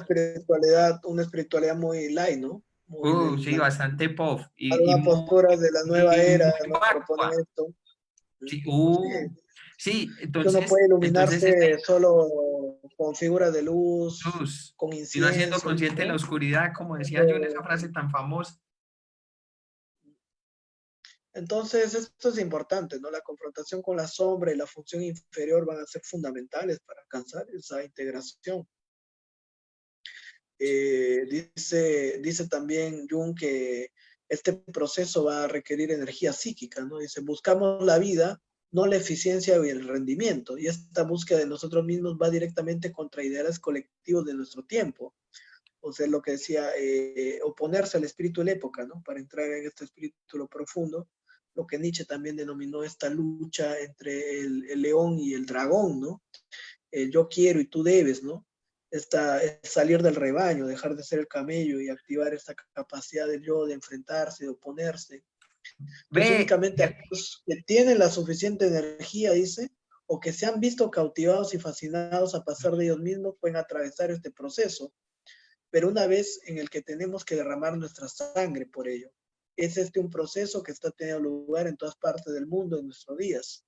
una espiritualidad muy light, ¿no? Muy de sí, bastante pop y algunas posturas de la nueva era, muy ¿no? Proponen vacua. esto. Sí, Sí, sí, que uno puede entonces esta iluminarse solo con figuras de luz, luz, con sino haciendo incienso, consciente la ¿no? oscuridad, como decía yo en esa Pero, frase tan famosa. entonces, esto es importante, ¿no? La confrontación con la sombra y la función inferior van a ser fundamentales para alcanzar esa integración. Dice también Jung que este proceso va a requerir energía psíquica, ¿no? Dice, buscamos la vida, no la eficiencia y el rendimiento, y esta búsqueda de nosotros mismos va directamente contra ideales colectivos de nuestro tiempo. O sea, lo que decía, oponerse al espíritu de la época, ¿no? Para entrar en este espíritu lo profundo, lo que Nietzsche también denominó esta lucha entre el león y el dragón, ¿no? Yo quiero y tú debes, ¿no? Salir del rebaño, dejar de ser el camello y activar esta capacidad del yo de enfrentarse, de oponerse. Entonces, Ve, únicamente aquellos que tienen la suficiente energía, dice, o que se han visto cautivados y fascinados a pasar de ellos mismos, pueden atravesar este proceso, pero una vez en el que tenemos que derramar nuestra sangre por ello. Es un proceso que está teniendo lugar en todas partes del mundo en nuestros días.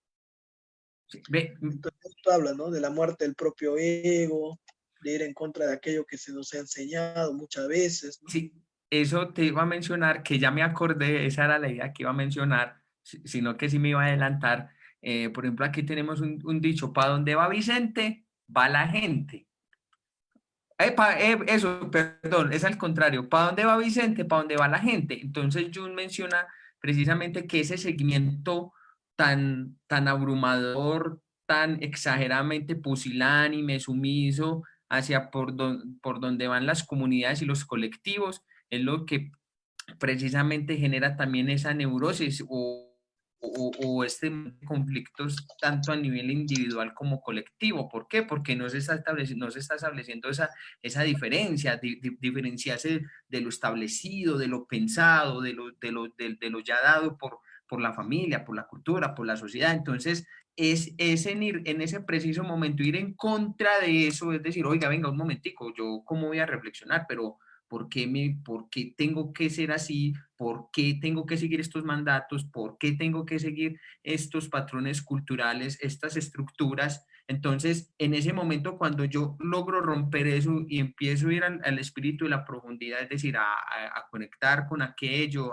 ve, Entonces, esto habla, ¿no? De la muerte del propio ego, de ir en contra de aquello que se nos ha enseñado muchas veces, ¿no? sí, eso te iba a mencionar, que ya me acordé, esa era la idea que iba a mencionar, sino que sí me iba a adelantar. Por ejemplo, aquí tenemos un dicho, ¿para dónde va Vicente? Va la gente. Eso, perdón, es al contrario. ¿Para dónde va Vicente? ¿Para dónde va la gente? Entonces, Jun menciona precisamente que ese seguimiento tan abrumador, tan exageradamente pusilánime, sumiso, hacia por donde van las comunidades y los colectivos, es lo que precisamente genera también esa neurosis o este conflictos tanto a nivel individual como colectivo. ¿Por qué? Porque no se está estableciendo esa diferencia, diferenciarse de lo establecido, de lo pensado, de lo ya dado por la familia, por la cultura, por la sociedad. Entonces, es en ese preciso momento ir en contra de eso, es decir, oiga, venga, un momentico, yo cómo voy a reflexionar, pero por qué tengo que ser así, por qué tengo que seguir estos mandatos, por qué tengo que seguir estos patrones culturales, estas estructuras. Entonces, en ese momento, cuando yo logro romper eso y empiezo a ir al espíritu de la profundidad, es decir, a conectar con aquello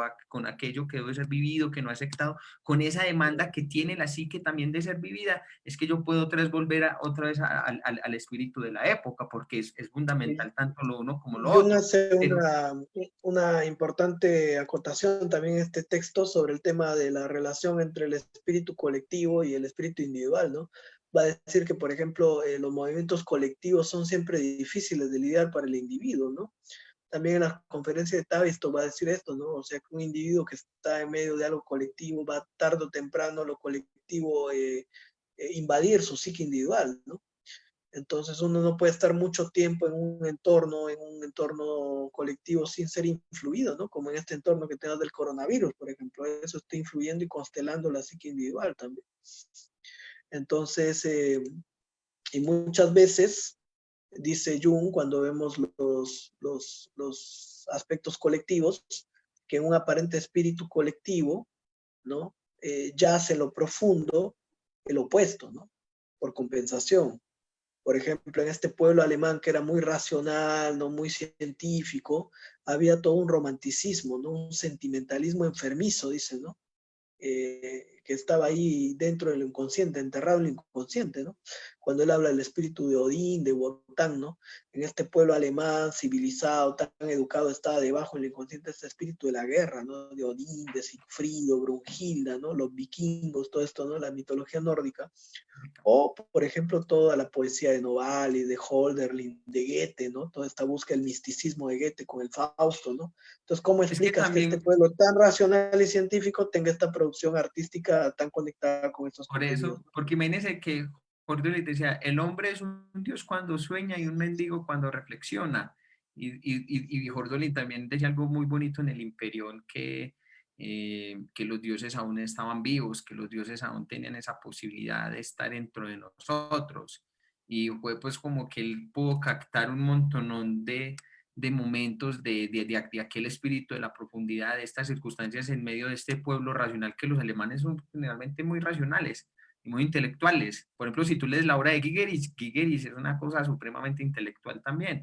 que debe ser vivido, que no ha aceptado, con esa demanda que tiene la psique también de ser vivida, es que yo puedo otra vez al espíritu de la época, porque es fundamental tanto lo uno como lo Jung otro. hace Pero una importante acotación también en este texto sobre el tema de la relación entre el espíritu colectivo y el espíritu individual, ¿no? Va a decir que, por ejemplo, los movimientos colectivos son siempre difíciles de lidiar para el individuo, ¿no? También en la conferencia de Tavistock va a decir esto, ¿no? O sea, que un individuo que está en medio de algo colectivo va tarde o temprano lo colectivo invadir su psique individual, ¿no? Entonces uno no puede estar mucho tiempo en un entorno colectivo sin ser influido, ¿no? Como en este entorno que tenemos del coronavirus, por ejemplo. Eso está influyendo y constelando la psique individual también. Entonces, y muchas veces, dice Jung, cuando vemos los aspectos colectivos, que en un aparente espíritu colectivo, ¿no? Yace en lo profundo el opuesto, ¿no? Por compensación. Por ejemplo, en este pueblo alemán que era muy racional, no muy científico, había todo un romanticismo, ¿no? Un sentimentalismo enfermizo, dice, ¿no? que estaba ahí dentro del inconsciente, enterrado en el inconsciente, ¿no? Cuando él habla del espíritu de Odín, de Wotan, ¿no? En este pueblo alemán civilizado, tan educado, estaba debajo del inconsciente este espíritu de la guerra, ¿no? De Odín, de Sigfrido, Brunhilda, ¿no? Los vikingos, todo esto, ¿no? La mitología nórdica. O, por ejemplo, toda la poesía de Novalis, de Hölderlin, de Goethe, ¿no? Toda esta búsqueda del misticismo de Goethe con el Fausto, ¿no? Entonces, ¿cómo Es que explicas que este también, pueblo tan racional y científico tenga esta producción artística tan conectada con estos por contenidos? eso, porque imagínense que Cordero decía, el hombre es un dios cuando sueña y un mendigo cuando reflexiona. Y Jordolin también decía algo muy bonito en el Imperión, que los dioses aún estaban vivos, que los dioses aún tenían esa posibilidad de estar dentro de nosotros. Y fue pues como que él pudo captar un montón de momentos de aquel espíritu de la profundidad de estas circunstancias en medio de este pueblo racional, que los alemanes son generalmente muy racionales y muy intelectuales. Por ejemplo, si tú lees la obra de Gigeris, Gigeris es una cosa supremamente intelectual también,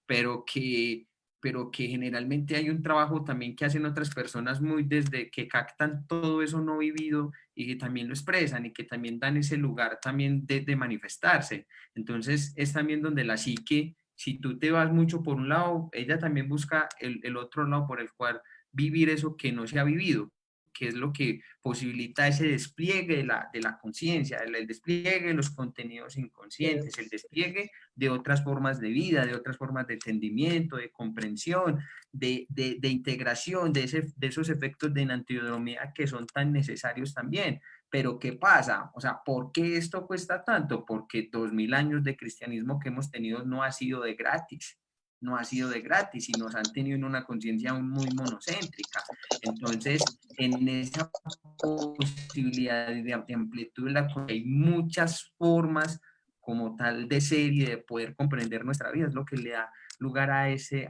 pero que, pero que generalmente hay un trabajo también que hacen otras personas muy desde que captan todo eso no vivido y que también lo expresan y que también dan ese lugar también de manifestarse. Entonces es también donde la psique, si tú te vas mucho por un lado, ella también busca el otro lado por el cual vivir eso que no se ha vivido, que es lo que posibilita ese despliegue de la conciencia, el despliegue de los contenidos inconscientes, el despliegue de otras formas de vida, de otras formas de entendimiento, de comprensión, de integración, de esos efectos de enantiodromía que son tan necesarios también. Pero ¿qué pasa? O sea, ¿por qué esto cuesta tanto? Porque 2000 años de cristianismo que hemos tenido no ha sido de gratis, no ha sido de gratis y nos han tenido en una conciencia muy monocéntrica. Entonces, en esa posibilidad de amplitud en la que hay muchas formas como tal de ser y de poder comprender nuestra vida, es lo que le da lugar a ese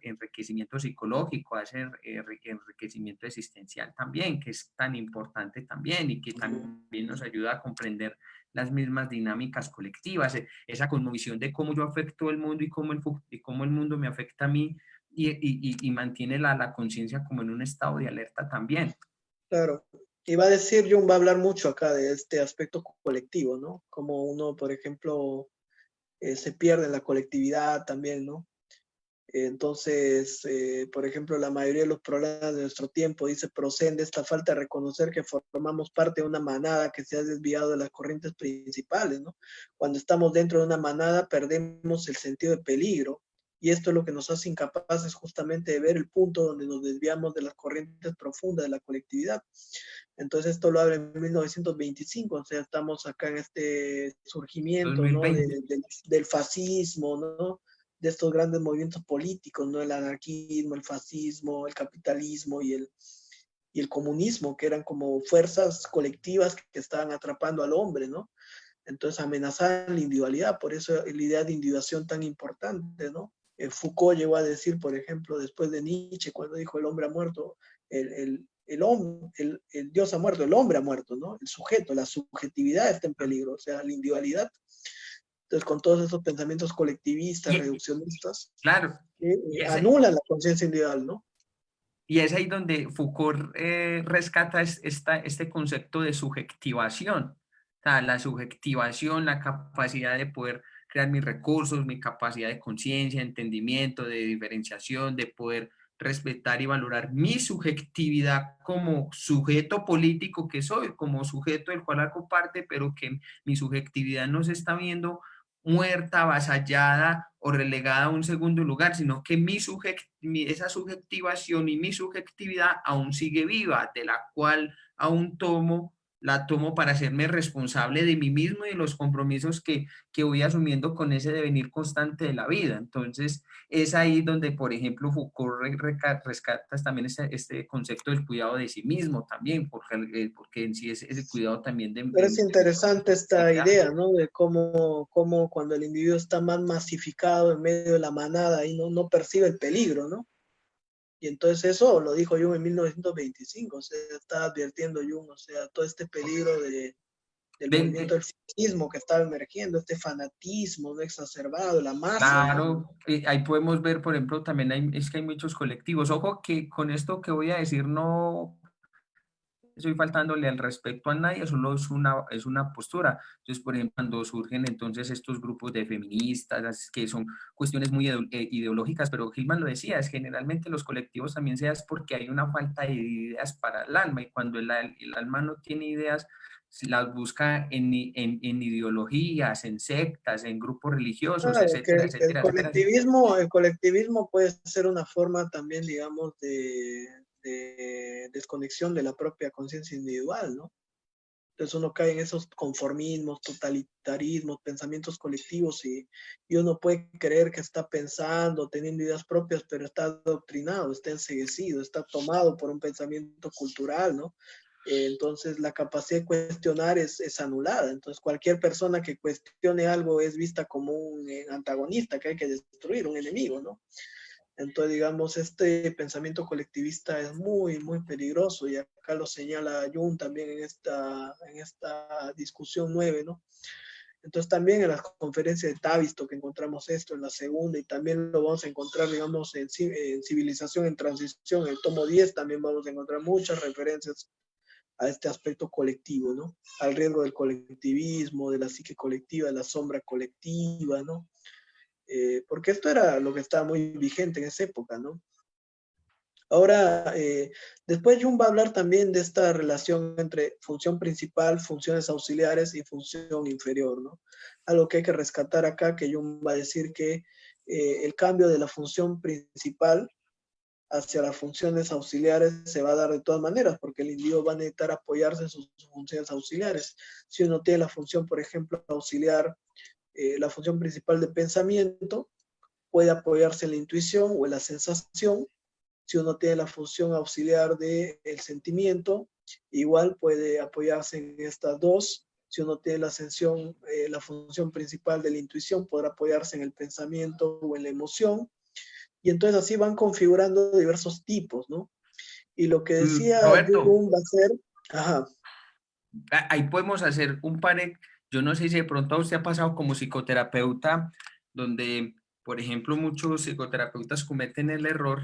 enriquecimiento psicológico, a ese enriquecimiento existencial también, que es tan importante también y que también nos ayuda a comprender las mismas dinámicas colectivas, esa cosmovisión de cómo yo afecto el mundo y cómo el mundo me afecta a mí y mantiene la conciencia como en un estado de alerta también. Claro. Y va a decir, Jung va a hablar mucho acá de este aspecto colectivo, ¿no? Como uno, por ejemplo, se pierde en la colectividad también, ¿no? Entonces, por ejemplo, la mayoría de los problemas de nuestro tiempo, dice, proceden de esta falta de reconocer que formamos parte de una manada que se ha desviado de las corrientes principales, ¿no? Cuando estamos dentro de una manada perdemos el sentido de peligro y esto es lo que nos hace incapaces justamente de ver el punto donde nos desviamos de las corrientes profundas de la colectividad. Entonces esto lo habla en 1925, o sea, estamos acá en este surgimiento, ¿no? 2020. Del fascismo, ¿no? De estos grandes movimientos políticos, ¿no? El anarquismo, el fascismo, el capitalismo y el comunismo, que eran como fuerzas colectivas que estaban atrapando al hombre, ¿no? Entonces amenazaban la individualidad, por eso la idea de individuación tan importante, ¿no? Foucault llegó a decir, por ejemplo, después de Nietzsche, cuando dijo el hombre ha muerto, el Dios ha muerto, el hombre ha muerto, ¿no? El sujeto, la subjetividad está en peligro, o sea, la individualidad. Entonces, con todos esos pensamientos colectivistas, reduccionistas, Claro, que y ese, anulan la conciencia individual, ¿no? y es ahí donde Foucault rescata este concepto de subjetivación. O sea, la subjetivación, la capacidad de poder crear mis recursos, mi capacidad de conciencia, entendimiento, de diferenciación, de poder respetar y valorar mi subjetividad como sujeto político que soy, como sujeto del cual hago parte, pero que mi subjetividad no se está viendo muerta, avasallada o relegada a un segundo lugar, sino que esa subjetivación y mi subjetividad aún sigue viva, de la cual aún la tomo para hacerme responsable de mí mismo y de los compromisos que voy asumiendo con ese devenir constante de la vida. Entonces, es ahí donde, por ejemplo, Foucault rescata también este concepto del cuidado de sí mismo también, porque en sí es ese cuidado también Pero es interesante esta de idea, ¿no? De cómo cuando el individuo está más masificado en medio de la manada y no percibe el peligro, ¿no? Y entonces eso lo dijo Jung en 1925, o sea, está advirtiendo Jung, o sea, todo este peligro del movimiento de, del fascismo que estaba emergiendo, este fanatismo no exacerbado, la masa, ¿no? claro, ahí podemos ver, por ejemplo, también es que hay muchos colectivos. Ojo que con esto que voy a decir no estoy faltándole al respeto a nadie, solo es una postura. Entonces, por ejemplo, cuando surgen entonces estos grupos de feministas, que son cuestiones muy ideológicas, pero Gilman lo decía, es generalmente los colectivos también se dan porque hay una falta de ideas para el alma, y cuando el alma no tiene ideas, las busca en ideologías, en sectas, en grupos religiosos, Claro, que etcétera, etcétera, etcétera. el colectivismo puede ser una forma también, digamos, de desconexión de la propia conciencia individual, ¿no? Entonces uno cae en esos conformismos, totalitarismos, pensamientos colectivos y uno puede creer que está pensando, teniendo ideas propias, pero está adoctrinado, está enceguecido, está tomado por un pensamiento cultural, ¿no? Entonces la capacidad de cuestionar es anulada. Entonces cualquier persona que cuestione algo es vista como un antagonista que hay que destruir, un enemigo, ¿no? Entonces, digamos, este pensamiento colectivista es muy, muy peligroso y acá lo señala Jung también en esta discusión 9, ¿no? Entonces, también en las conferencias de Tavistock que encontramos esto en la segunda y también lo vamos a encontrar, digamos, en Civilización en Transición, en el tomo 10 también vamos a encontrar muchas referencias a este aspecto colectivo, ¿no? Al riesgo del colectivismo, de la psique colectiva, de la sombra colectiva, ¿no? Porque esto era lo que estaba muy vigente en esa época, ¿no? Ahora, después Jung va a hablar también de esta relación entre función principal, funciones auxiliares y función inferior, ¿no? Algo que hay que rescatar acá, que Jung va a decir que el cambio de la función principal hacia las funciones auxiliares se va a dar de todas maneras, porque el individuo va a necesitar apoyarse en sus funciones auxiliares. Si uno tiene la función, por ejemplo, auxiliar, la función principal de pensamiento, puede apoyarse en la intuición o en la sensación. Si uno tiene la función auxiliar del sentimiento, igual puede apoyarse en estas dos. Si uno tiene la función principal de la intuición, podrá apoyarse en el pensamiento o en la emoción. Y entonces así van configurando diversos tipos, ¿no? Y lo que decía Roberto, Jung va a ser, ajá, ahí podemos hacer un par. Yo no sé si de pronto a usted ha pasado como psicoterapeuta, donde, por ejemplo, muchos psicoterapeutas cometen el error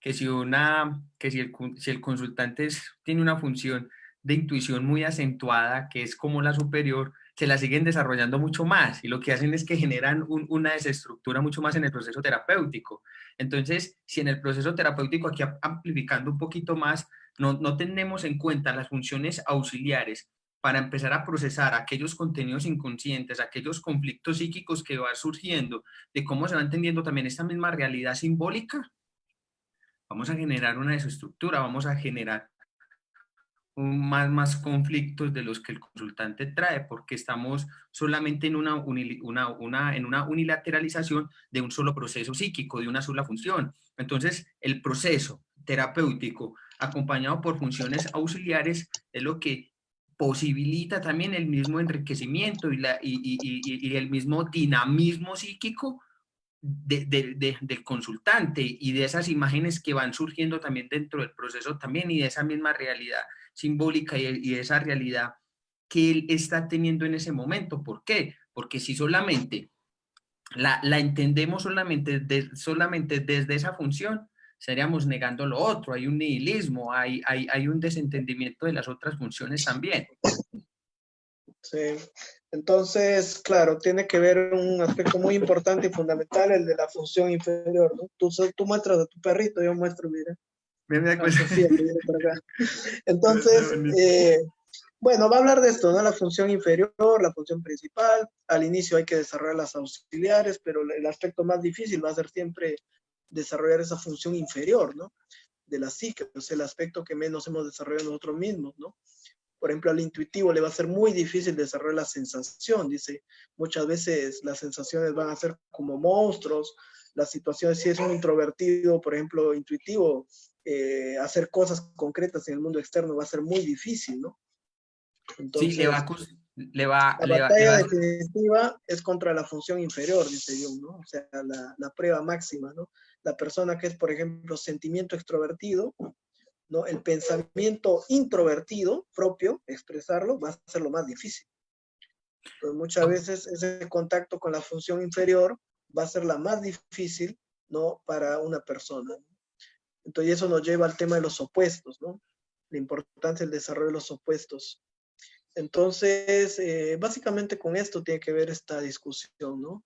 que si el consultante tiene una función de intuición muy acentuada, que es como la superior, se la siguen desarrollando mucho más y lo que hacen es que generan una desestructura mucho más en el proceso terapéutico. Entonces, si en el proceso terapéutico, aquí amplificando un poquito más, no tenemos en cuenta las funciones auxiliares para empezar a procesar aquellos contenidos inconscientes, aquellos conflictos psíquicos que van surgiendo, de cómo se va entendiendo también esta misma realidad simbólica, vamos a generar una desestructura, vamos a generar más conflictos de los que el consultante trae, porque estamos solamente en en una unilateralización de un solo proceso psíquico, de una sola función. Entonces, el proceso terapéutico acompañado por funciones auxiliares es lo que posibilita también el mismo enriquecimiento y el mismo dinamismo psíquico del consultante y de esas imágenes que van surgiendo también dentro del proceso también y de esa misma realidad simbólica y de esa realidad que él está teniendo en ese momento. ¿Por qué? Porque si solamente la entendemos solamente desde esa función, estaríamos negando lo otro, hay un nihilismo, hay un desentendimiento de las otras funciones también. sí. Entonces, claro, tiene que ver un aspecto muy importante y fundamental, el de la función inferior, ¿no? Tú muestras a tu perrito, yo muestro, mira, a Sofía que viene por acá. Entonces, bueno, va a hablar de esto, ¿no? La función inferior, la función principal. Al inicio hay que desarrollar las auxiliares, pero el aspecto más difícil va a ser siempre desarrollar esa función inferior, ¿no? De la psique, es el aspecto que menos hemos desarrollado nosotros mismos, ¿no? Por ejemplo, al intuitivo le va a ser muy difícil desarrollar la sensación, dice, muchas veces las sensaciones van a ser como monstruos, las situaciones, si es un introvertido, por ejemplo, intuitivo, hacer cosas concretas en el mundo externo va a ser muy difícil, ¿no? Sí, Entonces, la le batalla va. definitiva es contra la función inferior, dice Jung, ¿no? O sea, la prueba máxima, ¿no? La persona que es, por ejemplo, sentimiento extrovertido, ¿no? El pensamiento introvertido propio, expresarlo, va a ser lo más difícil. Pues muchas veces ese contacto con la función inferior va a ser la más difícil, ¿no? Para una persona. Entonces eso nos lleva al tema de los opuestos, ¿no? la importancia del desarrollo de los opuestos. Entonces, básicamente con esto tiene que ver esta discusión, ¿no?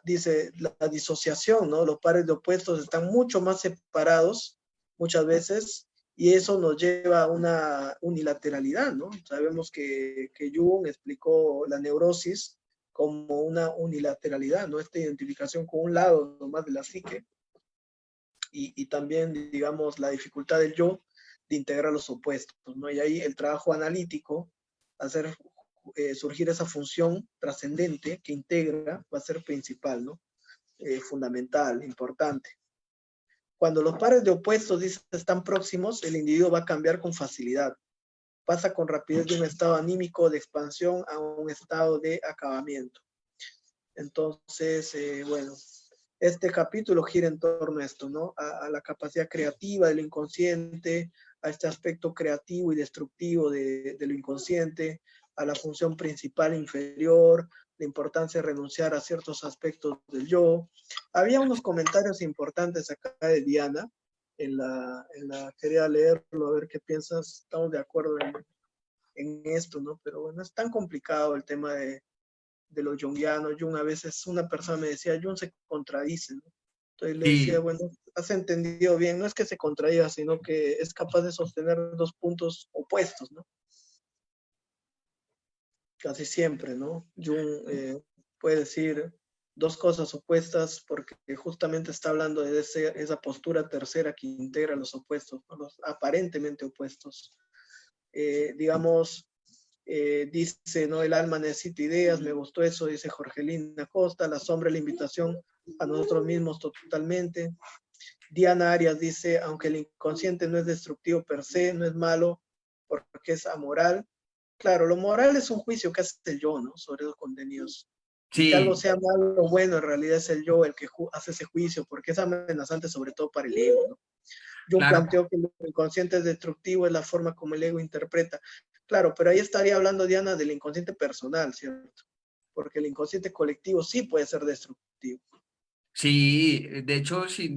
Dice la disociación, ¿no? Los pares de opuestos están mucho más separados muchas veces y eso nos lleva a una unilateralidad, ¿no? Sabemos que Jung explicó la neurosis como una unilateralidad, ¿no? Esta identificación con un lado nomás de la psique y también, digamos, la dificultad del yo de integrar los opuestos, ¿no? Y ahí el trabajo analítico, hacer surgir esa función trascendente que integra, va a ser principal, ¿no? Fundamental, importante. Cuando los pares de opuestos, dice, están próximos, el individuo va a cambiar con facilidad. Pasa con rapidez de un estado anímico de expansión a un estado de acabamiento. Entonces, bueno, este capítulo gira en torno a esto, ¿no? A la capacidad creativa del inconsciente, a este aspecto creativo y destructivo de lo inconsciente, a la función principal inferior, la importancia de renunciar a ciertos aspectos del yo. Había unos comentarios importantes acá de Diana, quería leerlo, a ver qué piensas, estamos de acuerdo en esto, ¿no? Pero bueno, es tan complicado el tema de los jungianos. Jung a veces, una persona me decía, Jung se contradice, ¿no? Entonces le decía, Sí, bueno, has entendido bien, no es que se contradiga, sino que es capaz de sostener dos puntos opuestos, ¿no? Casi siempre, ¿no? Jung puede decir dos cosas opuestas porque justamente está hablando de esa postura tercera que integra los opuestos, ¿no? Los aparentemente opuestos. Digamos, dice, ¿no? El alma necesita ideas, me gustó eso, dice Jorgelina Costa, la sombra es la invitación a nosotros mismos totalmente. Diana Arias dice, aunque el inconsciente no es destructivo per se, no es malo porque es amoral. Claro, lo moral es un juicio que hace el yo, ¿no? Sobre los contenidos. Y que algo sí, sea malo o bueno, en realidad es el yo el que hace ese juicio, porque es amenazante sobre todo para el ego, ¿no? Jung claro. planteó que el inconsciente es destructivo, es la forma como el ego interpreta. Claro, pero ahí estaría hablando, Diana, del inconsciente personal, ¿cierto? Porque el inconsciente colectivo sí puede ser destructivo. Sí, de hecho, si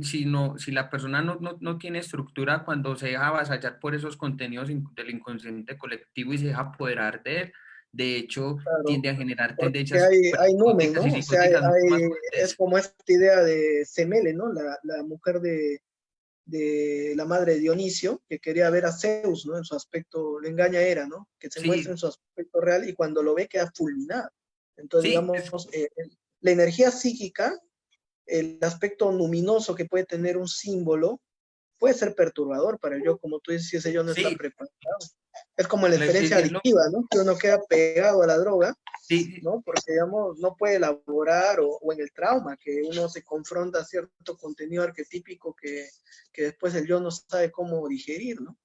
la persona no tiene estructura, cuando se deja avasallar por esos contenidos del inconsciente colectivo y se deja apoderar de él, de hecho, Claro, tiende a generar porque tendencias hay numen, psicóticas y ¿no? O sea, psicóticas mucho más es fuertes. como esta idea de Semele, ¿no? La mujer de la madre de Dionisio, que quería ver a Zeus, ¿no? En su aspecto, le engaña era, ¿no? Que se muestra Sí, en su aspecto real y cuando lo ve queda fulminada. Entonces, sí, digamos, la energía psíquica, el aspecto luminoso que puede tener un símbolo, puede ser perturbador para el yo, como tú dices, si ese yo no está sí, preparado. Es como la experiencia es lo, adictiva, ¿no? Que uno queda pegado a la droga, sí, ¿no? Porque, digamos, no puede elaborar o en el trauma, que uno se confronta a cierto contenido arquetípico que después el yo no sabe cómo digerir, ¿no?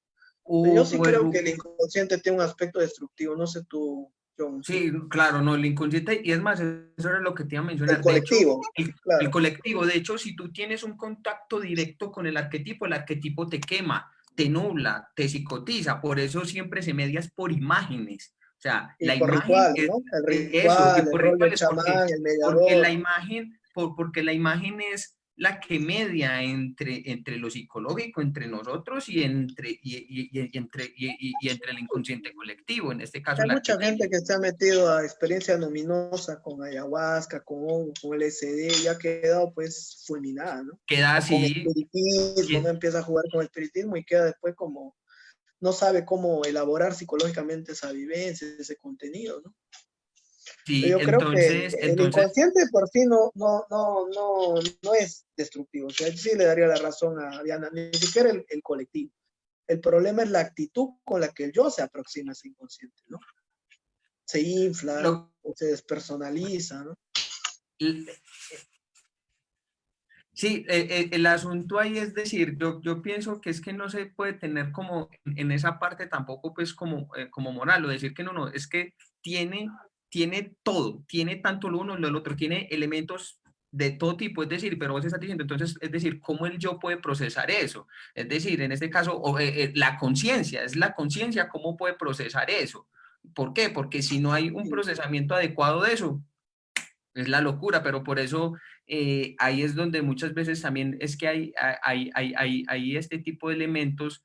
Pero yo sí o creo que el inconsciente tiene un aspecto destructivo, no sé tú, John. sí, claro, no, el inconsciente, y es más, eso era lo que te iba a El mencionar. De hecho, colectivo, el claro. colectivo, de hecho, si tú tienes un contacto directo con el arquetipo te quema, te nubla, te psicotiza, por eso siempre se media es por imágenes. O sea, Y la por imagen rituales, es ¿no? El eso, y ritual, el por rol del rituales, chamán, el porque la mediador. imagen, porque la imagen es la que media entre lo psicológico, entre nosotros y entre el inconsciente colectivo, en este caso Hay el mucha gente arquetipo. que se ha metido a experiencia luminosa con ayahuasca, con LSD, y ha quedado pues fulminada, ¿no? Queda O con así, espiritismo, ¿no? que- Empieza a jugar con el espiritismo y queda después como, no sabe cómo elaborar psicológicamente esa vivencia, ese contenido, ¿no? sí, Pero yo creo que el entonces, inconsciente por sí no es destructivo. O sea, yo sí le daría la razón a Diana, ni siquiera el colectivo. El problema es la actitud con la que el yo se aproxima a ese inconsciente, ¿no? Se infla lo, o se despersonaliza, ¿no? l- sí, el asunto ahí es decir, yo pienso que es que no se puede tener como en esa parte tampoco pues como moral, o decir que no, es que tiene todo, tiene tanto lo uno, lo otro, tiene elementos de todo tipo, es decir, pero vos estás diciendo, entonces, es decir, ¿cómo el yo puede procesar eso? Es decir, en este caso, la conciencia, es la conciencia, ¿cómo puede procesar eso? ¿Por qué? Porque si no hay un Sí, procesamiento adecuado de eso, es la locura, pero por eso ahí es donde muchas veces también es que hay este tipo de elementos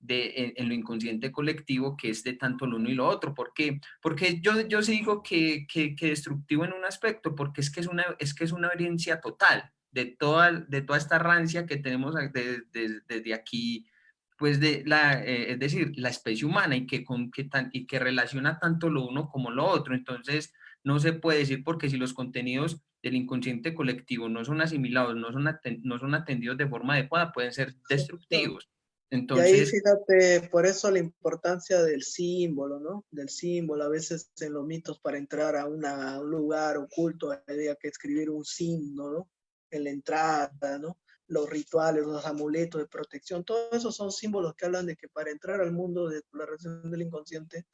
en lo inconsciente colectivo, que es de tanto lo uno y lo otro. ¿Por qué? Porque yo sí digo que destructivo en un aspecto, porque es que es una herencia total de toda esta rancia que tenemos desde aquí, pues es decir, la especie humana y que relaciona tanto lo uno como lo otro. Entonces, no se puede decir porque si los contenidos del inconsciente colectivo no son asimilados, no son atendidos de forma adecuada, pueden ser Sí, claro. destructivos. Y ahí Entonces, fíjate, por eso la importancia del símbolo, ¿no? Del símbolo. A veces en los mitos para entrar a un lugar oculto había que escribir un signo, ¿no? En la entrada, ¿no? Los rituales, los amuletos de protección, todos esos son símbolos que hablan de que para entrar al mundo de la relación del inconsciente,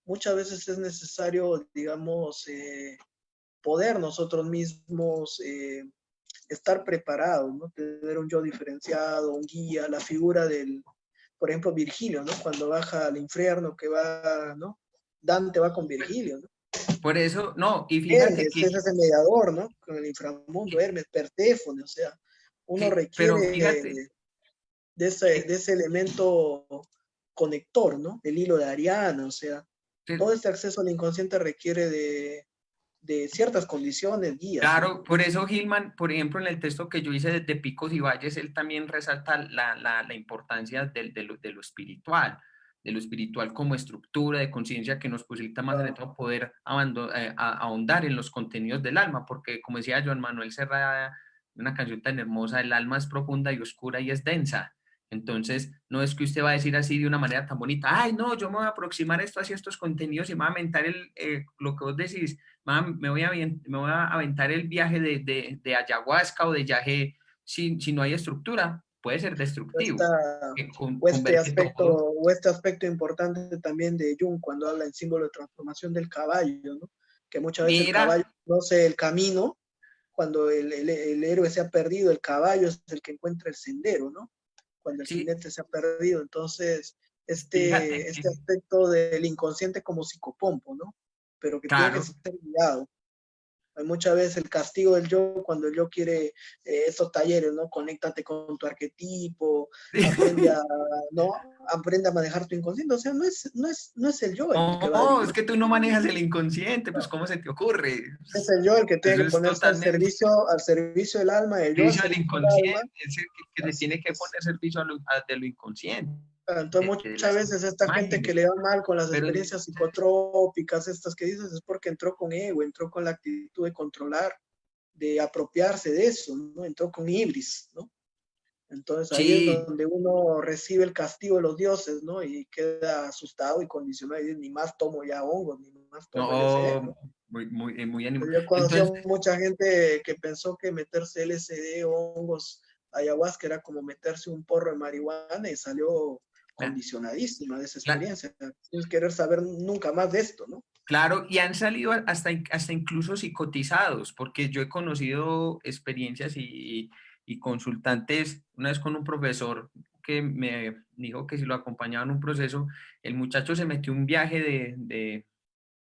muchas veces es necesario, digamos, poder nosotros mismos estar preparados, ¿no? Tener un yo diferenciado, un guía, la figura del, por ejemplo, Virgilio, ¿no? Cuando baja al infierno, que va, ¿no? Dante va con Virgilio, ¿no? por eso, no, y fíjate Hermes, ese es el mediador, ¿no? Con el inframundo, Hermes, Pertéfone, o sea, uno pero requiere fíjate, de ese elemento conector, ¿no? El hilo de Ariana, o sea, todo este acceso al inconsciente requiere de ciertas condiciones, guías, ¿no? claro, por eso Gilman, por ejemplo, en el texto que yo hice de Picos y Valles, él también resalta la importancia de lo espiritual como estructura de conciencia que nos posibilita más de todo poder ahondar en los contenidos del alma, porque como decía Joan Manuel Serra, una canción tan hermosa, el alma es profunda y oscura y es densa. Entonces, no es que usted va a decir así de una manera tan bonita, ay, no, yo me voy a aproximar esto hacia estos contenidos y me va a aumentar lo que vos decís, me voy a aventar el viaje de ayahuasca o de viaje si no hay estructura, puede ser destructivo. Esta, Que converge aspecto, todo. o este aspecto importante también de Jung cuando habla en símbolo de transformación del caballo, ¿no? Que muchas veces el caballo Mira, conoce el camino, cuando el héroe se ha perdido, el caballo es el que encuentra el sendero, ¿no? Cuando el sí, jinete se ha perdido. Entonces, fíjate este que, aspecto del inconsciente como psicopompo, ¿no? Pero que tiene que claro, ser guiado. Hay muchas veces el castigo del yo cuando el yo quiere esos talleres, ¿no? Conéctate con tu arquetipo, aprende a, ¿no? Aprende a manejar tu inconsciente. O sea, no es el yo el que va a no, es dirigir. que tú no manejas el inconsciente, pues ¿cómo se te ocurre? Es el yo el que tiene Eso que es ponerse totalmente al servicio del alma, el yo al servicio al servicio del inconsciente, alma. es el que se Así tiene que es. poner servicio de lo inconsciente, Entonces, de muchas las veces esta gente que imágenes, le va mal con las pero experiencias psicotrópicas, estas que dices, es porque entró con ego, entró con la actitud de controlar, de apropiarse de eso, ¿no? Entró con ibris, ¿no? Entonces ahí es sí, donde uno recibe el castigo de los dioses, ¿no? Y queda asustado y condicionado y dice, ni más tomo ya hongos, ni más tomo LSD, no, ¿no? muy animado. Yo he conocido Entonces, mucha gente que pensó que meterse LSD, hongos, ayahuasca era como meterse un porro de marihuana y salió condicionadísima de esa experiencia. Tienes querer saber nunca más de esto, ¿no? claro, y han salido hasta incluso psicotizados, porque yo he conocido experiencias y consultantes, una vez con un profesor que me dijo que si lo acompañaba en un proceso, el muchacho se metió un viaje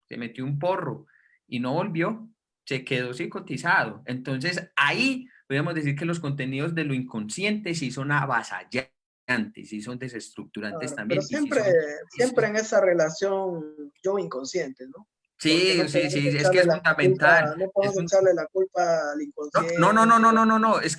se metió un porro y no volvió, se quedó psicotizado. Entonces ahí podríamos decir que los contenidos de lo inconsciente sí son avasallantes, sí son desestructurantes Claro, pero también y sí siempre, son... siempre en esa relación yo inconsciente, ¿no? Porque Sí, no sí, podemos sí, es que echarle es la culpa, fundamental. no podemos echarle la culpa al inconsciente. No, es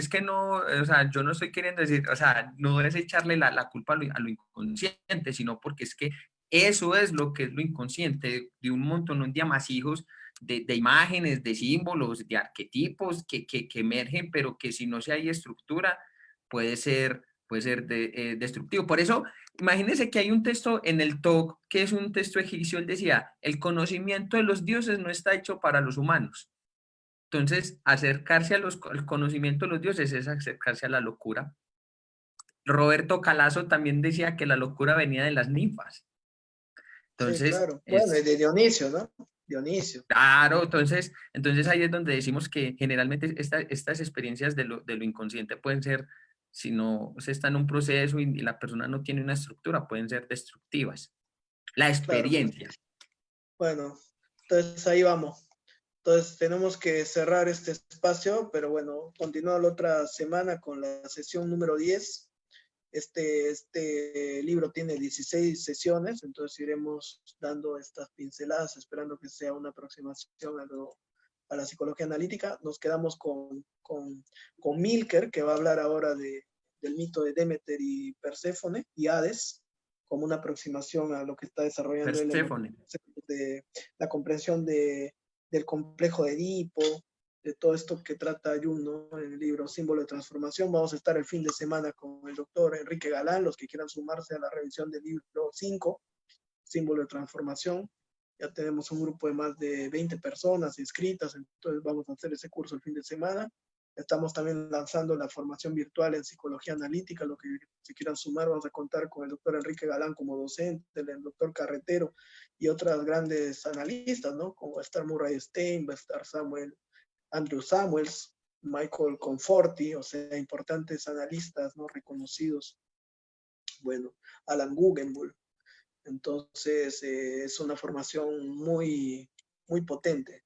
que no, o sea, yo no estoy queriendo decir, o sea, no es echarle la culpa a lo inconsciente, sino porque es que eso es lo que es lo inconsciente, de un montón de amasijos de imágenes, de símbolos, de arquetipos que emergen, pero que si no se hay estructura, puede ser destructivo. Por eso, imagínense que hay un texto en el TOC, que es un texto egipcio, él decía, el conocimiento de los dioses no está hecho para los humanos. Entonces, acercarse al conocimiento de los dioses es acercarse a la locura. Roberto Calazo también decía que la locura venía de las ninfas. Sí, Entonces, claro. Bueno, y es de Dionisio, ¿no? Dionisio. claro, entonces ahí es donde decimos que generalmente estas experiencias de lo inconsciente pueden ser, si no se está en un proceso y la persona no tiene una estructura, pueden ser destructivas. La Claro. experiencia. Bueno, entonces ahí vamos. Entonces tenemos que cerrar este espacio, pero bueno, continúa la otra semana con la sesión número 10 Este libro tiene 16 sesiones, entonces iremos dando estas pinceladas, esperando que sea una aproximación a la psicología analítica. Nos quedamos con Milker, que va a hablar ahora del mito de Demeter y Perséfone y Hades, como una aproximación a lo que está desarrollando él en Perséfone. de la comprensión del complejo de Edipo, de todo esto que trata Jung, ¿no? En el libro Símbolo de Transformación. Vamos a estar el fin de semana con el doctor Enrique Galán, los que quieran sumarse a la revisión del libro 5, Símbolo de Transformación. Ya tenemos un grupo de más de 20 personas inscritas, entonces vamos a hacer ese curso el fin de semana. Estamos también lanzando la formación virtual en psicología analítica, lo que si quieran sumar, vamos a contar con el doctor Enrique Galán como docente, el doctor Carretero y otras grandes analistas, ¿no? Como va a estar Murray Stein, va a estar Andrew Samuels, Michael Conforti, o sea, importantes analistas, ¿no? Reconocidos. Bueno, Alan Guggenbull. Entonces, es una formación muy, muy potente.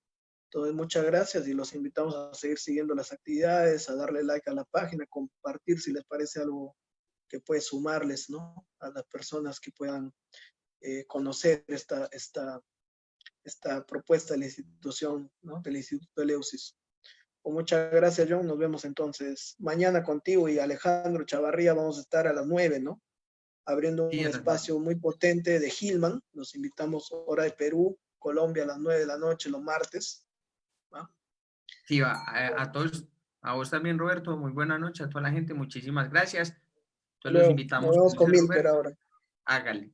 Entonces, muchas gracias y los invitamos a seguir siguiendo las actividades, a darle like a la página, compartir si les parece algo que puede sumarles, ¿no? A las personas que puedan conocer esta propuesta de la institución, ¿no? Del Instituto Eleusis. Pues muchas gracias, John. Nos vemos entonces mañana contigo y Alejandro Chavarría. Vamos a estar a las 9, ¿no? Abriendo Sí, un espacio muy potente de Hillman. Los invitamos hora de Perú, Colombia a las 9 de la noche, los martes. ¿Va? sí, a todos, a vos también, Roberto, muy buena noche, a toda la gente, muchísimas gracias. Entonces los Luego, nos invitamos, vemos como con dice Milker Roberto, ahora. hágale.